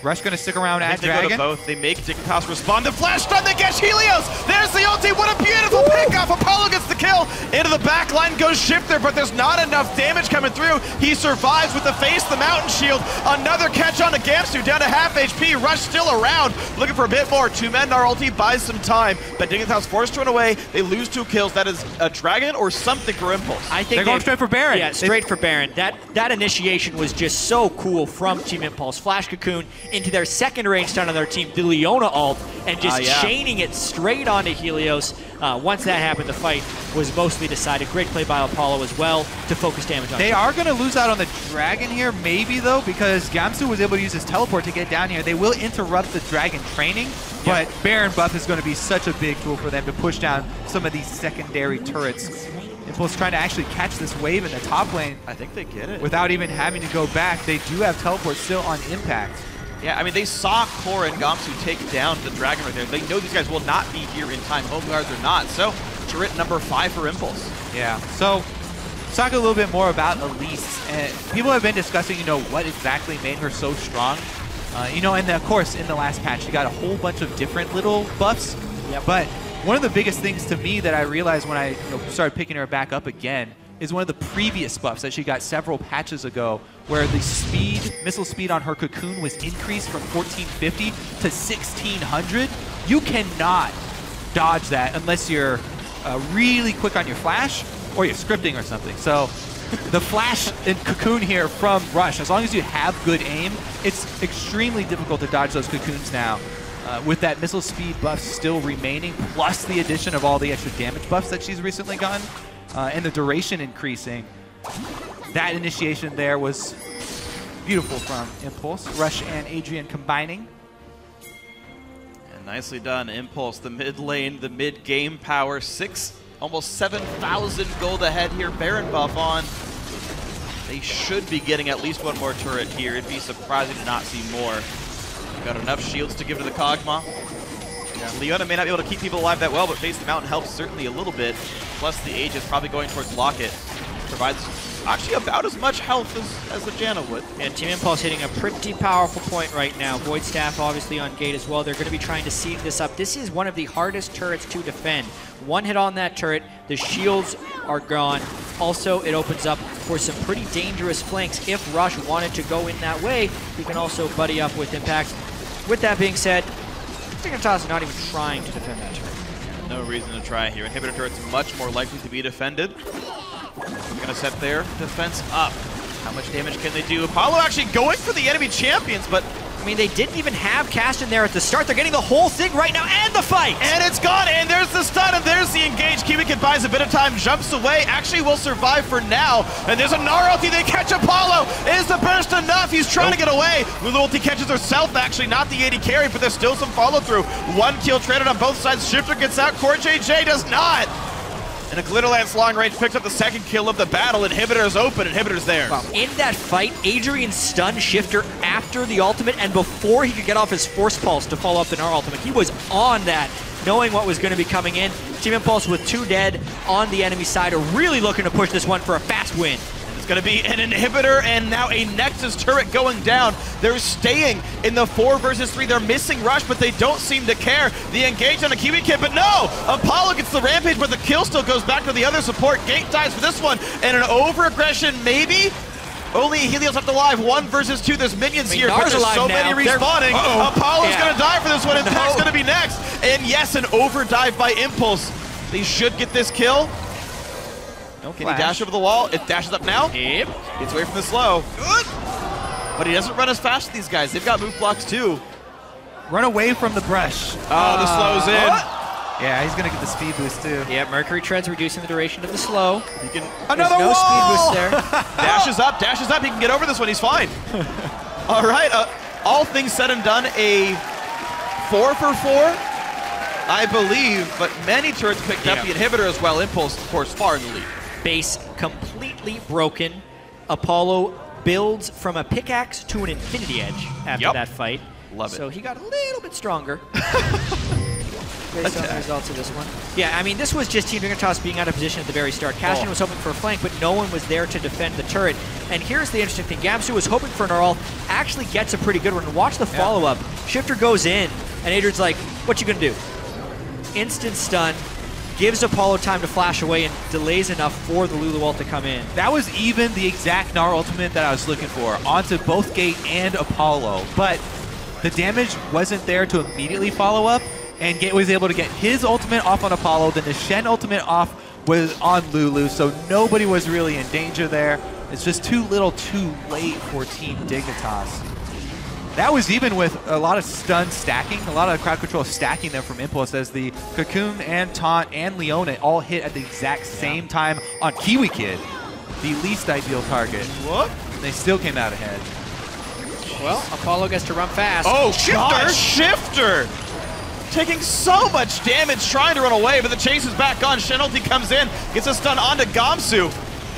Rush going to stick around at They Dragon. go to both. They make Dignitas respond. The flash stun, they get Helios. There's the ulti. What a beautiful pickoff. Apollo gets the kill. Into the back line goes Shifter, but there's not enough damage coming through. He survives with the face, the mountain shield. Another catch on to Gamsu, down to half HP. Rush still around, looking for a bit more. Two-man Gnar ulti buys some time, but Dignitas forced to run away. They lose 2 kills. That is a Dragon or something for Impulse. I think they're going straight for Baron. Yeah, straight for Baron. That initiation was just so cool from Team Impulse. Flash Cocoon into their second range stun on their team, the Leona ult, and just chaining it straight onto Helios. Once that happened, the fight was mostly decided. Great play by Apollo as well to focus damage on. They are going to lose out on the Dragon here, maybe though, because Gamsu was able to use his teleport to get down here. They will interrupt the Dragon training, but Baron buff is going to be such a big tool for them to push down some of these secondary turrets. Impulse trying to actually catch this wave in the top lane. I think they get it. Without even having to go back. They do have teleport still on impact. Yeah, I mean, they saw Core and Gamsu take down the Dragon right there. They know these guys will not be here in time, home guards or not. So, turret number 5 for Impulse. Yeah, so let's talk a little bit more about Elise. People have been discussing, you know, what exactly made her so strong. You know, and of course, in the last patch, she got a whole bunch of different little buffs. Yep. But one of the biggest things to me that I realized when I started picking her back up again is one of the previous buffs that she got several patches ago, where the speed, missile speed on her Cocoon was increased from 1450 to 1600. You cannot dodge that unless you're really quick on your flash or you're scripting or something. So the flash and Cocoon here from Rush, as long as you have good aim, it's extremely difficult to dodge those Cocoons now. With that missile speed buff still remaining, plus the addition of all the extra damage buffs that she's recently gotten, and the duration increasing, that initiation there was beautiful from Impulse. Rush and Adrian combining. And nicely done, Impulse, the mid lane, the mid game power, almost 7,000 gold ahead here. Baron buff on. They should be getting at least one more turret here. It'd be surprising to not see more. Got enough shields to give to the Kog'Maw. Yeah. Leona may not be able to keep people alive that well, but Face the Mountain helps certainly a little bit. Plus the Age is probably going towards Locket. Provides actually about as much health as the Janna would. And Team Impulse hitting a pretty powerful point right now. Void Staff obviously on Gate as well. They're going to be trying to seed this up. This is one of the hardest turrets to defend. One hit on that turret, the shields are gone. Also, it opens up for some pretty dangerous flanks. If Rush wanted to go in that way, he can also buddy up with Impact. With that being said, Dignitas is not even trying to defend that turret. No reason to try here. Inhibitor turret's much more likely to be defended. They're going to set their defense up. How much damage can they do? Apollo actually going for the enemy champions, but mean, they didn't even have Caston there at the start. They're getting the whole thing right now, and the fight! And it's gone, and there's the stun, and there's the engage. Kiwikin buys a bit of time, jumps away, actually will survive for now. And there's a Gnar ulti, they catch Apollo. Is the burst enough? He's trying to get away. Lulu ulti catches herself, actually, not the AD carry, but there's still some follow through. One kill traded on both sides. Shifter gets out, Core JJ does not. And a Glitterlance long range picks up the second kill of the battle. Inhibitor's open, Inhibitor's there. Wow. In that fight, Adrian stunned Shifter after the ultimate and before he could get off his Force Pulse to follow up the Gnar ultimate. He was on that, knowing what was going to be coming in. Team Impulse with 2 dead on the enemy side are really looking to push this one for a fast win. Going to be an Inhibitor and now a Nexus turret going down. They're staying in the 4 versus 3. They're missing Rush, but they don't seem to care. The engage on a Kiwikin, but no! Apollo gets the Rampage, but the kill still goes back to the other support. Gate dies for this one, and an over-aggression maybe? Only Helios left alive, 1 versus 2. There's minions here, but there's so many respawning. Apollo's going to die for this one, and Tech's going to be next. And yes, an overdive by Impulse. They should get this kill. Can he dash over the wall? It dashes up now. Yep. Gets away from the slow. Good. But he doesn't run as fast as these guys. They've got move blocks too. Run away from the brush. Oh, the slow's in. Yeah, he's going to get the speed boost too. Yeah, Mercury Tread's reducing the duration of the slow. He can. Another no wall! speed boost there. Dashes up, dashes up. He can get over this one. He's fine. All right. All things said and done, a 4 for 4. I believe, but many turrets picked up the Inhibitor as well. Impulse, of course, far in the lead. Base completely broken. Apollo builds from a pickaxe to an Infinity Edge after that fight. Love it. So he got a little bit stronger based on the results of this one. Yeah, I mean, this was just Team Dignitas being out of position at the very start. Caston was hoping for a flank, but no one was there to defend the turret. And here's the interesting thing. Gamsu was hoping for an Gnar, actually gets a pretty good one. And watch the follow-up. Shifter goes in, and Adrian's like, what you gonna do? Instant stun. Gives Apollo time to flash away and delays enough for the Lulu ult to come in. That was even the exact Gnar ultimate that I was looking for, onto both Gate and Apollo. But the damage wasn't there to immediately follow up, and Gate was able to get his ultimate off on Apollo, then the Shen ultimate off was on Lulu, so nobody was really in danger there. It's just too little too late for Team Dignitas. That was even with a lot of stun stacking, a lot of crowd control stacking them from Impulse, as the Cocoon and Taunt and Leona all hit at the exact same time on Kiwikid, the least ideal target. What? They still came out ahead. Well, Apollo gets to run fast. Oh, Shifter! Taking so much damage trying to run away, but the chase is back on. Shen ulti comes in, gets a stun onto Gamsu.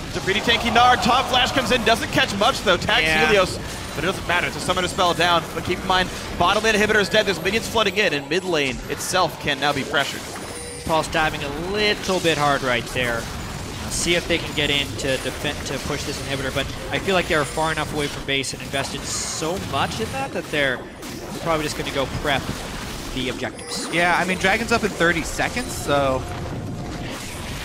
It's a pretty tanky Gnar. Top Flash comes in, doesn't catch much though. Tags Helios. But it doesn't matter, it's a Summoner spell down. But keep in mind, bottom lane Inhibitor is dead, there's minions flooding in, and mid lane itself can now be pressured. Paul's diving a little bit hard right there. See if they can get in to defend, to push this Inhibitor, but I feel like they're far enough away from base and invested so much in that they're probably just going to go prep the objectives. Yeah, I mean, Dragon's up in 30 seconds, so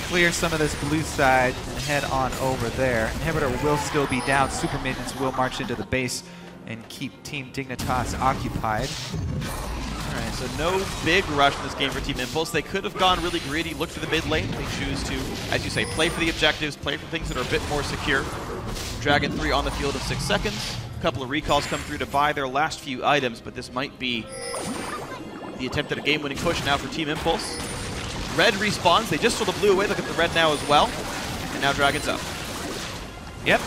clear some of this blue side and head on over there. Inhibitor will still be down. Super Minions will march into the base and keep Team Dignitas occupied. All right, so no big rush in this game for Team Impulse. They could have gone really greedy, look for the mid lane. They choose to, as you say, play for the objectives, play for things that are a bit more secure. Dragon 3 on the field of 6 seconds. A couple of recalls come through to buy their last few items, but this might be the attempt at a game-winning push now for Team Impulse. Red respawns. They just saw the blue away. Look at the red now as well. And now Dragon's up. Yep.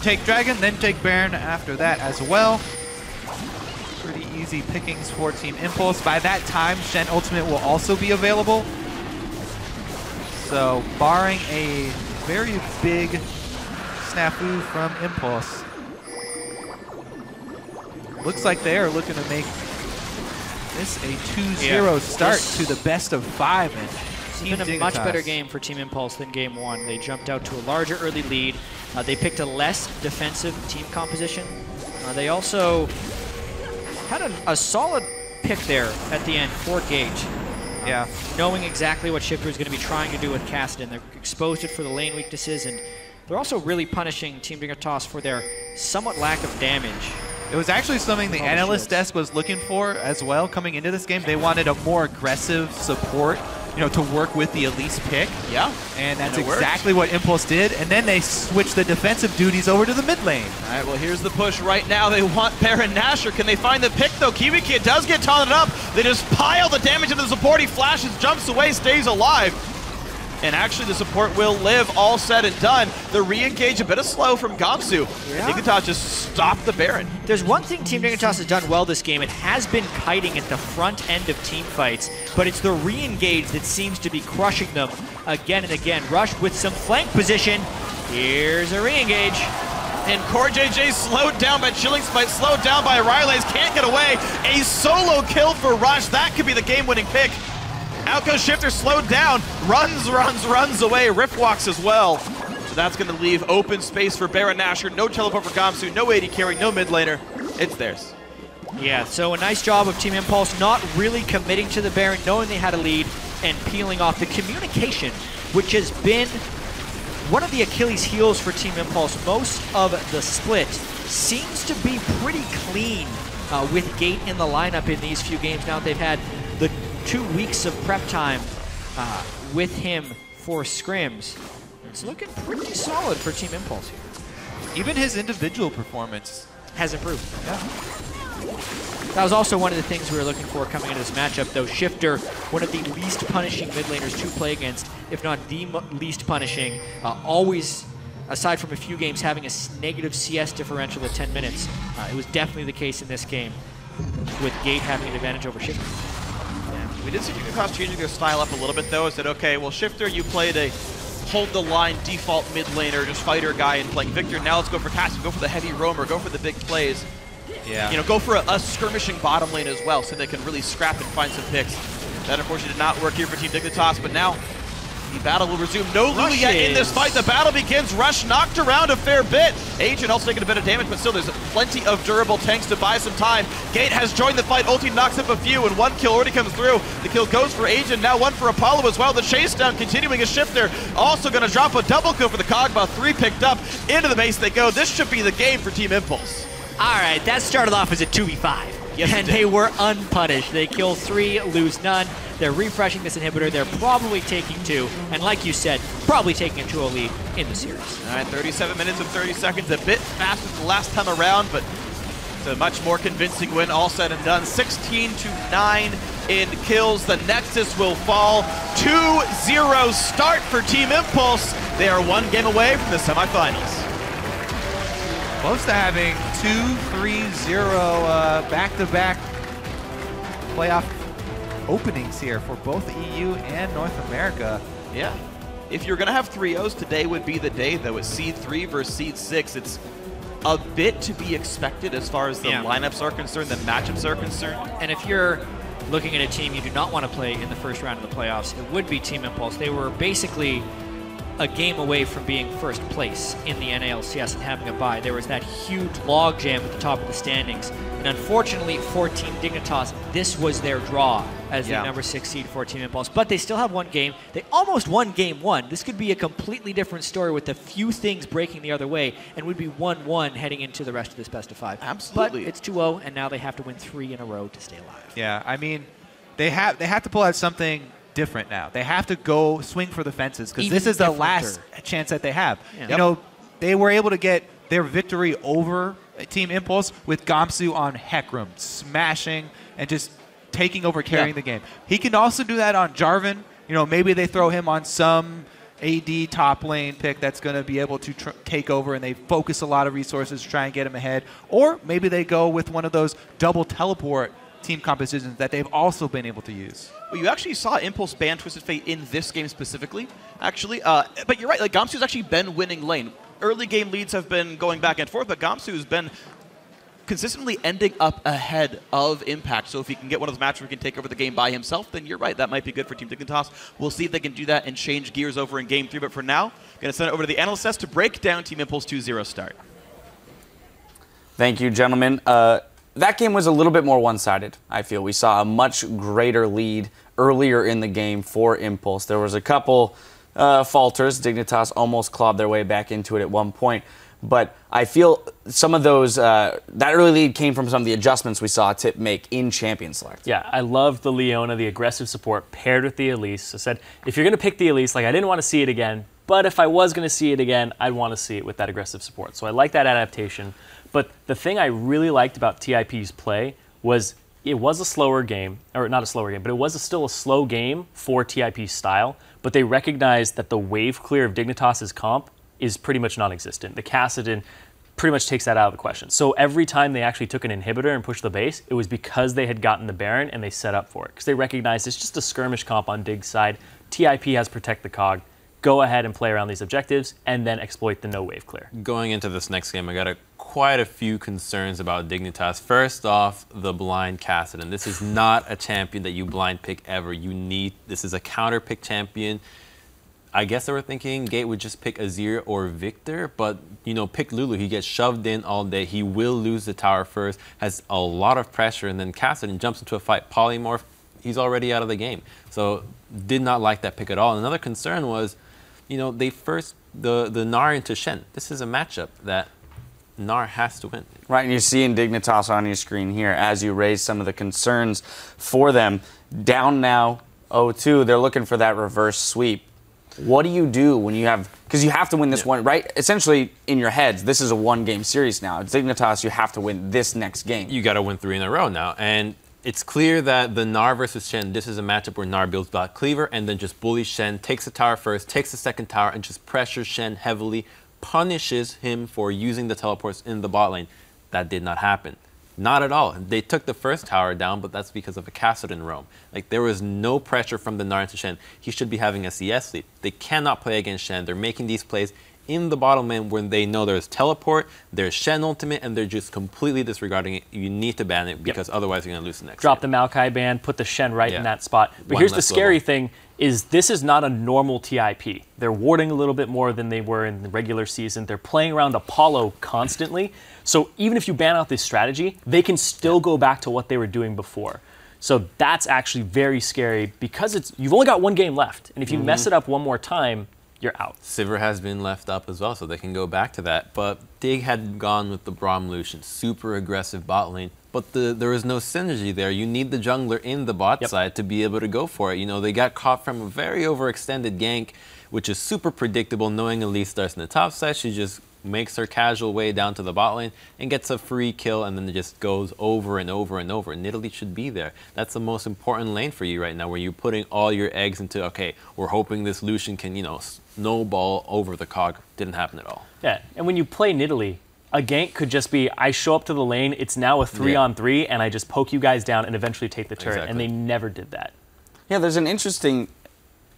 Take Dragon, then take Baron after that as well. Pretty easy pickings for Team Impulse. By that time, Shen Ultimate will also be available. So, barring a very big snafu from Impulse, looks like they are looking to make this a 2-0 start to the best of 5. And it's been a much better game for Team Impulse than Game 1. They jumped out to a larger early lead. They picked a less defensive team composition. They also had a solid pick there at the end for Gage. Yeah. Knowing exactly what Shifter is going to be trying to do with Caston. They're exposed it for the lane weaknesses, and they're also really punishing Team Dignitas for their somewhat lack of damage. It was actually something the analyst desk was looking for as well coming into this game. They wanted a more aggressive support to work with the Elise pick. Yeah. And that's And it exactly what Impulse did. And then they switched the defensive duties over to the mid lane. All right, well, here's the push right now. They want Baron Nashor. Can they find the pick, though? Kiwi Kid does get taunted up. They just pile the damage into the support. He flashes, jumps away, stays alive. And actually, the support will live, all said and done. The re-engage, a bit of slow from Gamsu. Yeah. Dignitas just stopped the Baron. There's one thing Team Dignitas has done well this game. It has been kiting at the front end of team fights, but it's the re-engage that seems to be crushing them again and again. Rush with some flank position. Here's a re-engage. And Core JJ slowed down by Chilling Smite, slowed down by Rylays, can't get away. A solo kill for Rush. That could be the game-winning pick. Out goes Shifter, slowed down, runs away, Rift walks as well. So that's going to leave open space for Baron Nashor. No teleport for Gamsu, no AD carry, no mid laner. It's theirs. Yeah, so a nice job of Team Impulse not really committing to the Baron, knowing they had a lead, and peeling off the communication, which has been one of the Achilles heels for Team Impulse. Most of the split seems to be pretty clean with Gate in the lineup in these few games. Now they've had the 2 weeks of prep time with him for scrims. It's looking pretty solid for Team Impulse here. Even his individual performance Has improved. Yeah. That was also one of the things we were looking for coming into this matchup, though. Shifter, one of the least punishing mid laners to play against, if not the least punishing, always, aside from a few games, having a negative CS differential at 10 minutes. It was definitely the case in this game, with Gate having an advantage over Shifter. We did see Dignitas changing their style up a little bit, though. I said, okay, well, Shifter, you played a hold the line default mid laner, just fighter guy and playing Victor. Now let's go for Cassie, go for the heavy roamer, go for the big plays. Yeah. Go for a skirmishing bottom lane as well, so they can really scrap and find some picks. That, unfortunately, did not work here for Team Dignitas, but now the battle will resume. No Lulu yet in this fight. The battle begins. Rush knocked around a fair bit. Agent also taking a bit of damage, but still there's plenty of durable tanks to buy some time. Gate has joined the fight. Ulti knocks up a few, and one kill already comes through. The kill goes for Agent, now one for Apollo as well. The chase down continuing a Shifter. Also going to drop a double kill for the Kog'Maw. 3 picked up. Into the base they go. This should be the game for Team Impulse. All right, that started off as a 2v5. Yes, and they were unpunished. They kill 3, lose none. They're refreshing this inhibitor. They're probably taking 2, and like you said, probably taking a 2-0 lead in the series. All right, 37 minutes and 30 seconds, a bit faster than the last time around, but it's a much more convincing win, all said and done. 16-9 in kills. The Nexus will fall. 2-0 start for Team Impulse. They are 1 game away from the semifinals. Close to having 2-3-0 back-to-back playoff openings here for both EU and North America. Yeah. If you're going to have 3-0s, today would be the day, though. It's Seed 3 versus Seed 6. It's a bit to be expected as far as the lineups are concerned, the matchups are concerned. And if you're looking at a team you do not want to play in the first round of the playoffs, it would be Team Impulse. They were basically a game away from being first place in the NALCS and having a bye. There was that huge logjam at the top of the standings. And unfortunately for Team Dignitas, this was their draw as the number 6 seed for Team Impulse. But they still have 1 game. They almost won game 1. This could be a completely different story with a few things breaking the other way, and would be 1-1 heading into the rest of this best of 5. Absolutely. But it's 2-0, and now they have to win 3 in a row to stay alive. Yeah, I mean, they have to pull out something different now. They have to go swing for the fences, because this is the last chance that they have. Yeah. They were able to get their victory over Team Impulse with Gamsu on Hecarim, smashing and just taking over, carrying the game. He can also do that on Jarvan. Maybe they throw him on some AD top lane pick that's going to be able to take over, and they focus a lot of resources to try and get him ahead. Or maybe they go with one of those double teleport team compositions that they've also been able to use. Well, you actually saw Impulse ban Twisted Fate in this game specifically, actually. But you're right, like Gamsu's actually been winning lane. Early game leads have been going back and forth, but Gamsu's been consistently ending up ahead of Impact. So if he can get one of those matches where he can take over the game by himself, then you're right, that might be good for Team Dignitas. We'll see if they can do that and change gears over in game 3. But for now, going to send it over to the analyst desk to break down Team Impulse 2-0 start. Thank you, gentlemen. That game was a little bit more one-sided, I feel. We saw a much greater lead earlier in the game for Impulse. There was a couple falters. Dignitas almost clawed their way back into it at one point. But I feel some of those, that early lead came from some of the adjustments we saw Tip make in Champion Select. Yeah, I love the Leona, the aggressive support paired with the Elise. I said, if you're going to pick the Elise, like I didn't want to see it again, but if I was going to see it again, I'd want to see it with that aggressive support. So I like that adaptation. But the thing I really liked about TIP's play was it was a slower game, or not a slower game, but it was still a slow game for TIP's style, but they recognized that the wave clear of Dignitas' comp is pretty much non-existent. The Kassadin pretty much takes that out of the question. So every time they actually took an inhibitor and pushed the base, it was because they had gotten the Baron and they set up for it. Because they recognized it's just a skirmish comp on Dig's side. TIP has Protect the Cog. Go ahead and play around these objectives and then exploit the no wave clear. Going into this next game, I got quite a few concerns about Dignitas. First off, the blind Kassadin. This is not a champion that you blind pick ever. This is a counter pick champion. I guess they were thinking Gate would just pick Azir or Victor, but pick Lulu. He gets shoved in all day. He will lose the tower first, has a lot of pressure, and then Kassadin jumps into a fight. Polymorph, he's already out of the game. So did not like that pick at all. And another concern was, they first the Gnar into Shen. This is a matchup that Gnar has to win. Right, and you're seeing Dignitas on your screen here as you raise some of the concerns for them. Down now 0-2, they're looking for that reverse sweep. What do you do when you have, because you have to win this one, right? Essentially, in your heads, this is a one-game series now. It's Dignitas, you have to win this next game. You got to win 3 in a row now. And it's clear that the Gnar versus Shen, this is a matchup where Gnar builds Black Cleaver and then just bullies Shen, takes the tower first, takes the second tower, and just pressures Shen heavily, punishes him for using the teleports in the bot lane. That did not happen. Not at all. They took the first tower down, but that's because of a Kassadin roam. Like, there was no pressure from the Gnar into Shen. He should be having a CS lead. They cannot play against Shen. They're making these plays in the bottom lane when they know there's teleport, there's Shen ultimate, and they're just completely disregarding it. You need to ban it because otherwise you're going to lose the next Drop game. the Maokai ban, put the Shen right in that spot. But here's the scary thing, is this is not a normal TIP. They're warding a little bit more than they were in the regular season. They're playing around Apollo constantly. So even if you ban out this strategy, they can still go back to what they were doing before. So that's actually very scary because you've only got one game left. And if you mess it up one more time, you're out. Sivir has been left up as well, so they can go back to that. But Dig had gone with the Braum Lucian, super aggressive bot lane. But there is no synergy there. You need the jungler in the bot side to be able to go for it. They got caught from a very overextended gank, which is super predictable, knowing Elise starts in the top side. She just makes her casual way down to the bot lane and gets a free kill, and then it just goes over and over and over. And Italy should be there. That's the most important lane for you right now, where you're putting all your eggs into, okay, we're hoping this Lucian can, snowball over the cog. Didn't happen at all. Yeah, and when you play Nidalee, a gank could just be, I show up to the lane, it's now a 3-on-3, and I just poke you guys down and eventually take the turret, and they never did that. Yeah, there's an interesting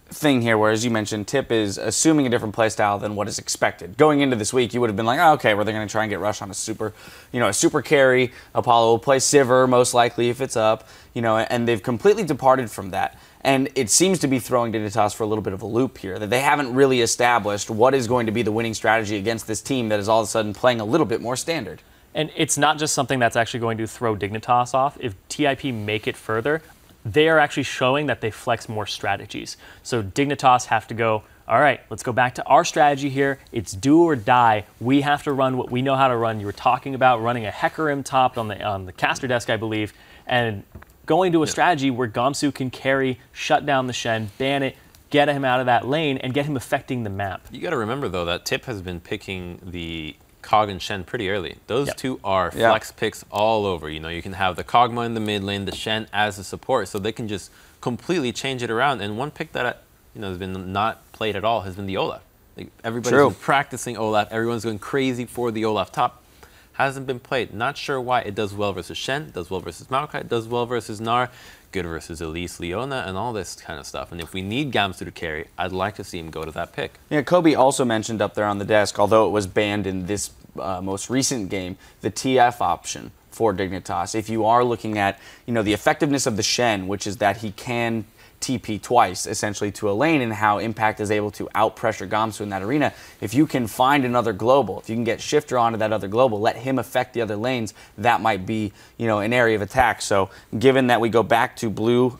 thing here where, as you mentioned, Tip is assuming a different playstyle than what is expected. Going into this week, you would have been like, oh, okay, well, they're going to try and get Rush on a super carry. Apollo will play Sivir, most likely, if it's up, and they've completely departed from that. And it seems to be throwing Dignitas for a little bit of a loop here, that they haven't really established what is going to be the winning strategy against this team that is all of a sudden playing a little bit more standard. And it's not just something that's actually going to throw Dignitas off. If TIP make it further, they are actually showing that they flex more strategies. So Dignitas have to go, all right, let's go back to our strategy here. It's do or die. We have to run what we know how to run. You were talking about running a Hecarim top on the caster desk, I believe, and going to a strategy where Gamsu can carry, shut down the Shen, ban it, get him out of that lane, and get him affecting the map. You got to remember, though, that Tip has been picking the Kog and Shen pretty early. Those two are flex picks all over. You can have the Kog'Maw in the mid lane, the Shen as a support, so they can just completely change it around. And one pick that has been not played at all has been the Olaf. Like, everybody's been practicing Olaf. Everyone's going crazy for the Olaf top. Hasn't been played. Not sure why. It does well versus Shen, does well versus Maokai, does well versus Gnar, good versus Elise, Leona, and all this kind of stuff. And if we need Gamsu to carry, I'd like to see him go to that pick. Yeah, Kobe also mentioned up there on the desk, although it was banned in this most recent game, the TF option for Dignitas. If you are looking at, the effectiveness of the Shen, which is that he can TP twice, essentially, to a lane, and how Impact is able to out-pressure Gamsu in that arena. If you can find another global, if you can get Shifter onto that other global, let him affect the other lanes, that might be, you know, an area of attack. So given that we go back to blue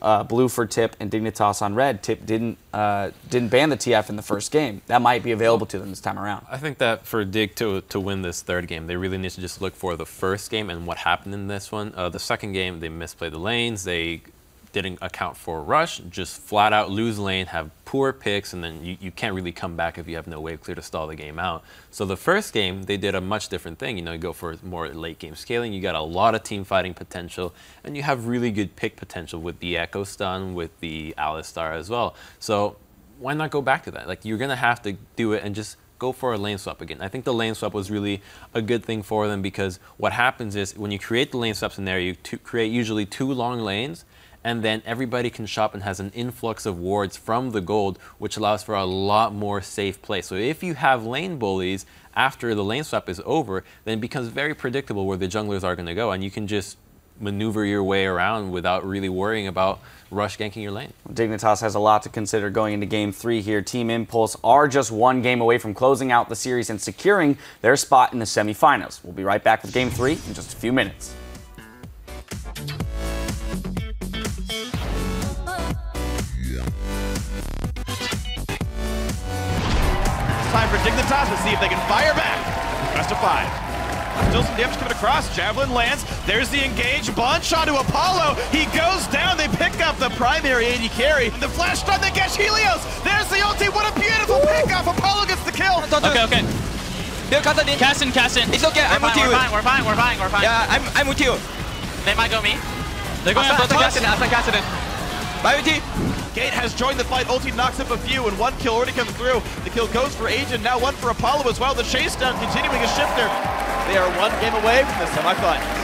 for Tip and Dignitas on red, Tip didn't ban the TF in the first game. That might be available to them this time around. I think that for Dig to win this third game, they really need to just look for the first game and what happened in this one. The second game, they misplayed the lanes. They didn't account for rush, just flat out lose lane, have poor picks, and then you can't really come back if you have no wave clear to stall the game out. So the first game, they did a much different thing. You know, you go for more late game scaling, you got a lot of team fighting potential, and you have really good pick potential with the Echo Stun, with the Alistar as well. So why not go back to that? Like, you're gonna have to do it and just go for a lane swap again. I think the lane swap was really a good thing for them, because what happens is when you create the lane swap scenario, you create usually 2 long lanes, and then everybody can shop and has an influx of wards from the gold, which allows for a lot more safe play. So if you have lane bullies after the lane swap is over, then it becomes very predictable where the junglers are going to go, and you can just maneuver your way around without really worrying about rush ganking your lane. Dignitas has a lot to consider going into Game 3 here. Team Impulse are just 1 game away from closing out the series and securing their spot in the semifinals. We'll be right back with Game 3 in just a few minutes. Time for Dignitas to see if they can fire back. Best of 5. Still some damage coming across. Javelin lands. There's the engage. Bunch onto Apollo. He goes down. They pick up the primary AD carry. The flash stun, they catch Helios. There's the ulti. What a beautiful pickoff. Apollo gets the kill. Okay. Cast in. It's okay. I'm with you. We're fine. Yeah, I'm with you. They might go me. They're going to cast it. Bye, with you. Gate has joined the fight. Ulti knocks up a few, and 1 kill already comes through. The kill goes for Agent, now 1 for Apollo as well. The chase down continuing a Shifter. They are 1 game away from the semifinals.